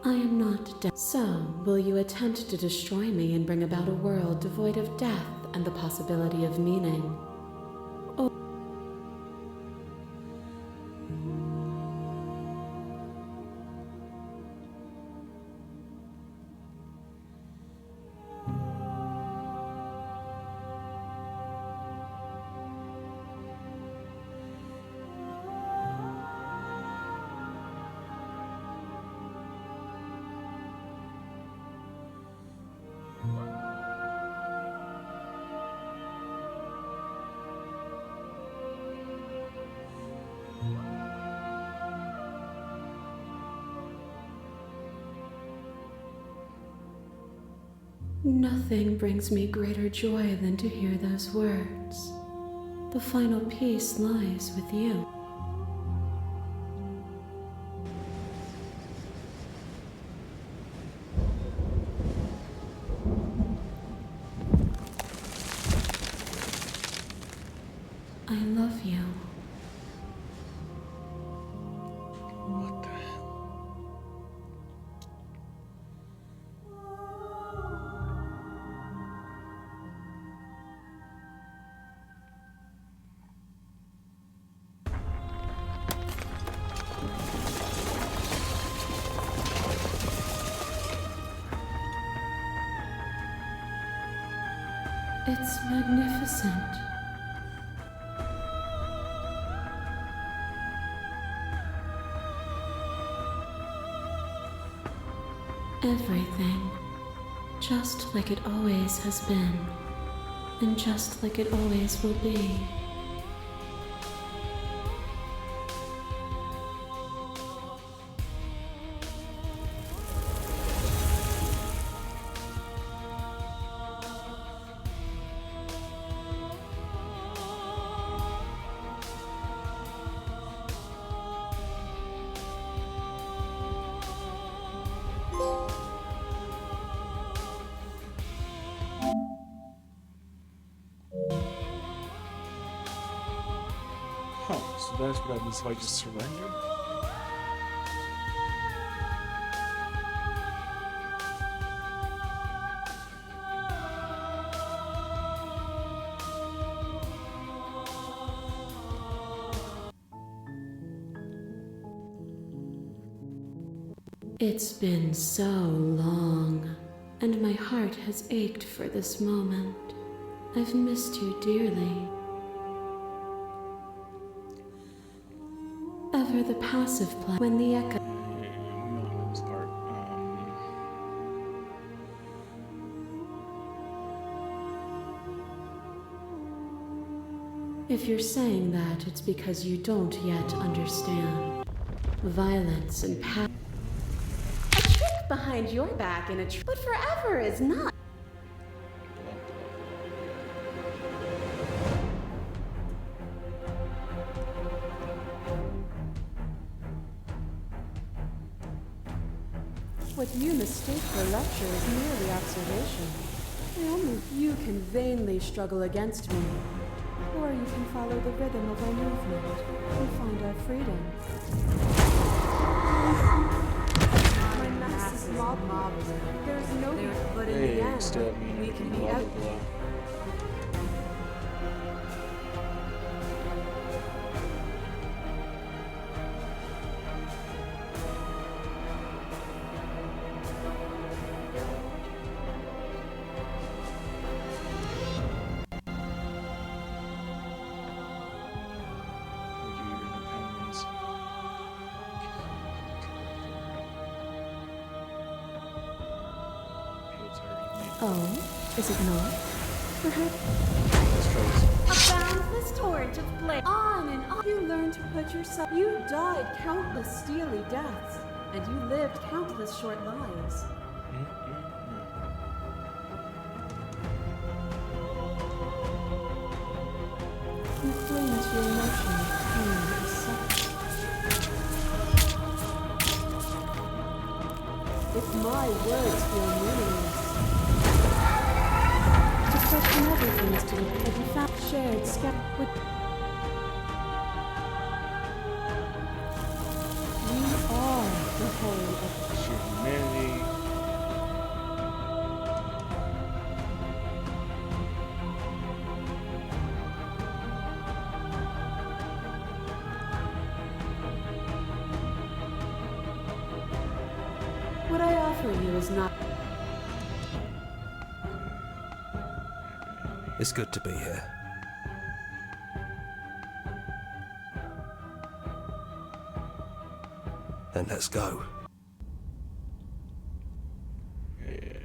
I am not dead. So, will you attempt to destroy me and bring about a world devoid of death and the possibility of meaning? Nothing brings me greater joy than to hear those words. The final piece lies with you. I love you. What the hell? It's magnificent. Everything, just like it always has been, and just like it always will be. Huh, so that's what happens if I just surrender? It's been so long, and my heart has ached for this moment. I've missed you dearly. Ever the passive play when the echo. We don't know this part. If you're saying that, it's because you don't yet understand. Violence and passion. A trick behind your back in a but forever is not. What you mistake for lecture is merely observation. Only you can vainly struggle against me. Or you can follow the rhythm of our movement and find our freedom. My mass is mobbed. There is no but in the end, stab me. we can be Blah, blah, out. blah. Give you your independence. It's already made. Oh, is it not? Perhaps Let's try this. A boundless torrent of flame. On and on. you learned to put yourself. You died countless steely deaths, and you lived countless short lives. You fling into your emotion of pain and suffering. If my words feel meaningless, to question everything is to have you found shared skeptic with. We are the whole of Sheer humanity. what I offer you is not. It's good to be here. Then let's go. Yeah.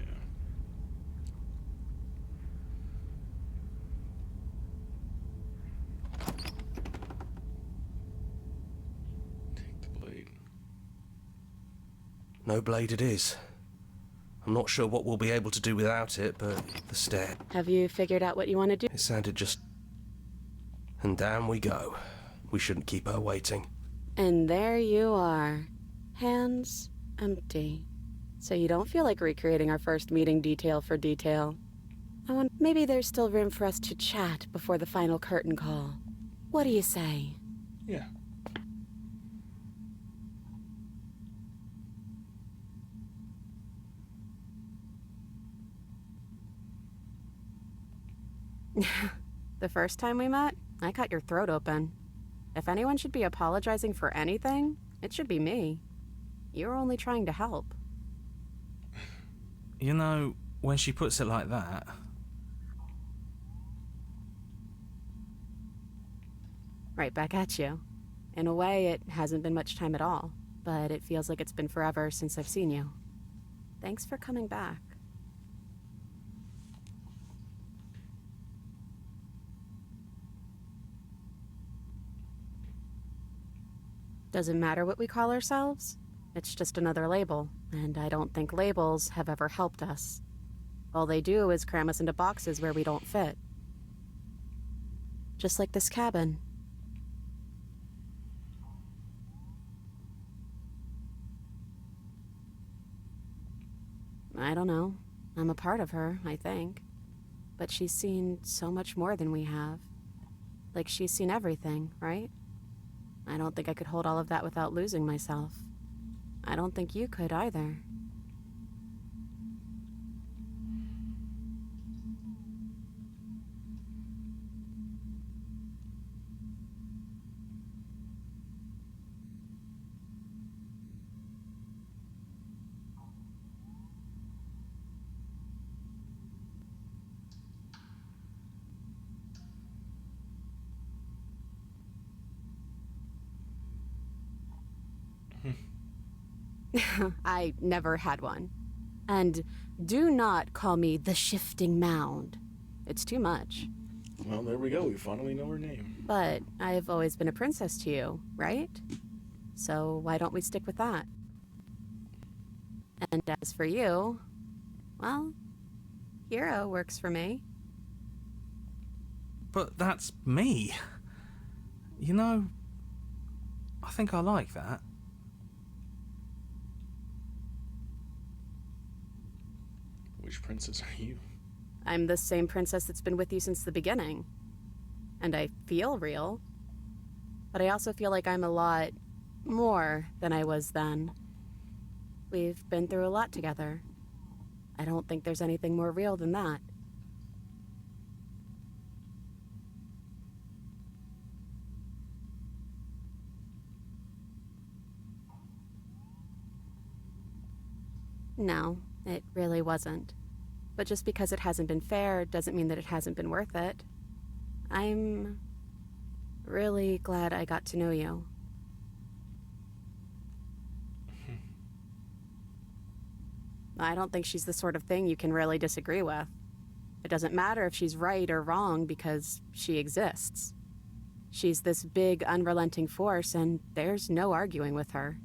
Take the blade. No blade it is. I'm not sure what we'll be able to do without it, but the stair. Have you figured out what you want to do? It sounded just. And down we go. We shouldn't keep her waiting. And there you are. Hands empty. So you don't feel like recreating our first meeting detail for detail. Maybe there's still room for us to chat before the final curtain call. What do you say? Yeah. The first time we met, I cut your throat open. If anyone should be apologizing for anything, it should be me. You were only trying to help. You know, when she puts it like that, Right back at you. In a way, it hasn't been much time at all, but it feels like it's been forever since I've seen you. Thanks for coming back. Doesn't matter what we call ourselves. It's just another label, and I don't think labels have ever helped us. All they do is cram us into boxes where we don't fit. Just like this cabin. I don't know. I'm a part of her, I think. But she's seen so much more than we have. Like she's seen everything, right? I don't think I could hold all of that without losing myself. I don't think you could either. I never had one. And do not call me the Shifting Mound. It's too much. Well, there we go. We finally know her name. But I've always been a princess to you, right? So why don't we stick with that? And as for you, well, hero works for me. But that's me. You know, I think I like that. Which princess are you? I'm the same princess that's been with you since the beginning. And I feel real. But I also feel like I'm a lot more than I was then. We've been through a lot together. I don't think there's anything more real than that. No, it really wasn't. But just because it hasn't been fair doesn't mean that it hasn't been worth it. I'm really glad I got to know you. I don't think she's the sort of thing you can really disagree with. It doesn't matter if she's right or wrong because she exists. She's this big, unrelenting force, and there's no arguing with her.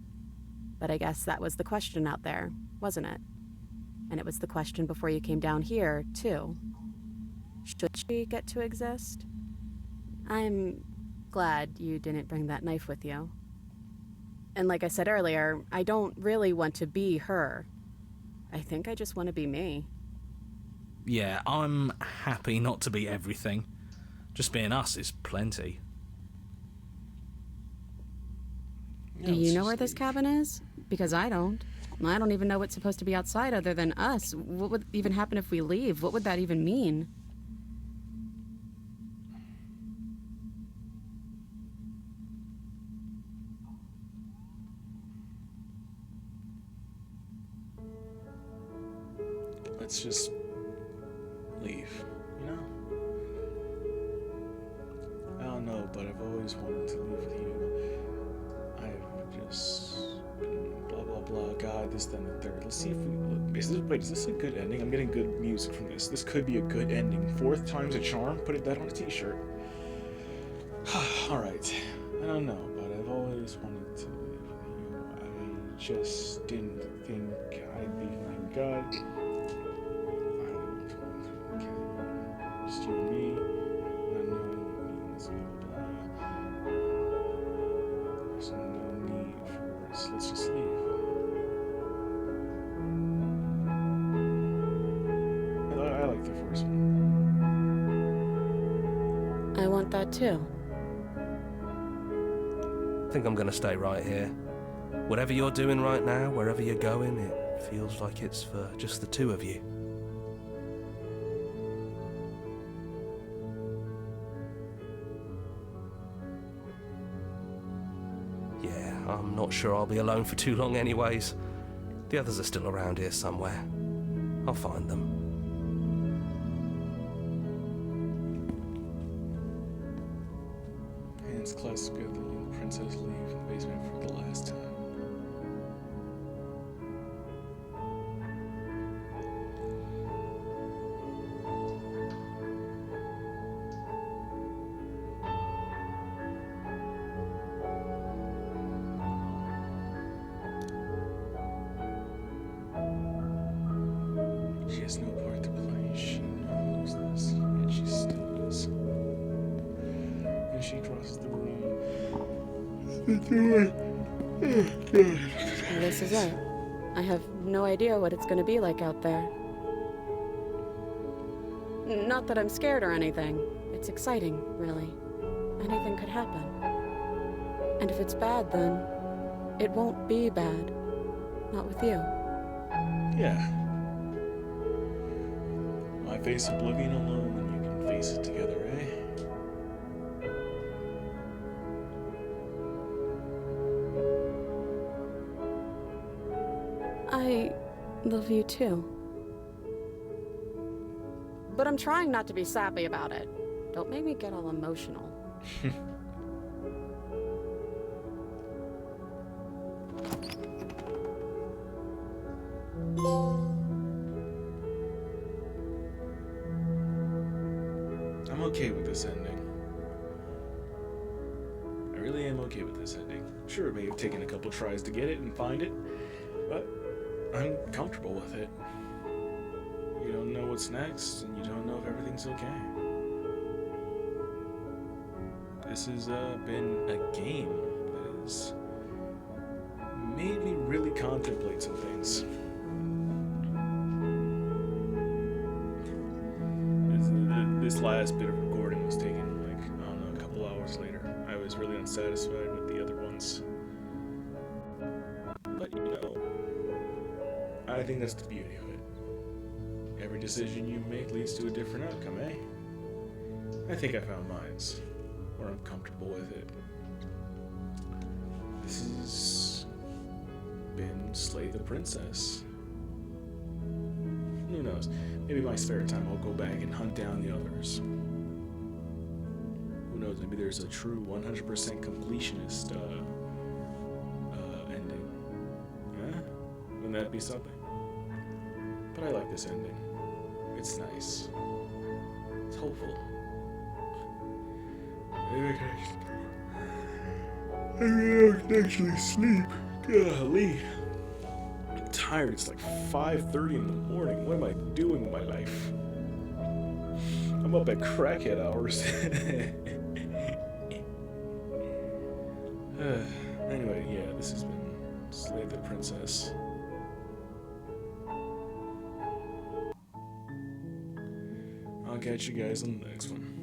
But I guess that was the question out there, wasn't it? And it was the question before you came down here, too. Should she get to exist? I'm glad you didn't bring that knife with you. And like I said earlier, I don't really want to be her. I think I just want to be me. Yeah, I'm happy not to be everything. Just being us is plenty. Yeah, Do let's you know just where this leave. cabin is? Because I don't. I don't even know what's supposed to be outside other than us. What would even happen if we leave? What would that even mean? Let's just leave, you know? I don't know, but I've always wanted to leave with you. I've just been blah blah blah, God, this, then, the third. Let's see if we is this a good ending? I'm getting good music from this. This could be a good ending. 4th time's a charm. Put that on a t-shirt. Alright. I don't know, but I've always wanted to live with you. I just didn't think I'd be my God. Okay. Just you and me. Not knowing what it means, blah blah blah. There's no need for us. Let's just leave. I like the first one. I want that too. I think I'm gonna stay right here. Whatever you're doing right now, wherever you're going, it feels like it's for just the two of you. Yeah, I'm not sure I'll be alone for too long anyways. The others are still around here somewhere. I'll find them. Hands clasped together, the young princess leave the basement for the last time. She has no part to play. She knows this, yet she still does. And she crosses the room. This is it. I have no idea what it's going to be like out there. Not that I'm scared or anything. It's exciting, really. Anything could happen. And if it's bad, then it won't be bad. Not with you. Yeah. Why face oblivion alone when you can face it together, eh? I love you too. But I'm trying not to be sappy about it. Don't make me get all emotional. I'm okay with this ending. I really am okay with this ending. Sure, it may have taken a couple tries to get it and find it, but I'm comfortable with it. You don't know what's next, and you don't know if everything's okay. This has been a game that has made me really contemplate some things. This last bit of recording was taken, like, I don't know, a couple hours later. I was really unsatisfied with the other ones. But, you know, I think that's the beauty of it. Every decision you make leads to a different outcome, eh? I think I found mine's, where I'm comfortable with it. This has been Slay the Princess. Who knows? Maybe in my spare time I'll go back and hunt down the others. Who knows? Maybe there's a true 100% completionist ending. Yeah? Wouldn't that be something? But I like this ending. It's nice. It's hopeful. Maybe I can actually sleep. Golly. I'm tired. It's like 5:30 in the morning. What am I doing with my life? I'm up at crackhead hours. Anyway, yeah, this has been Slay the Princess. I'll catch you guys on the next one.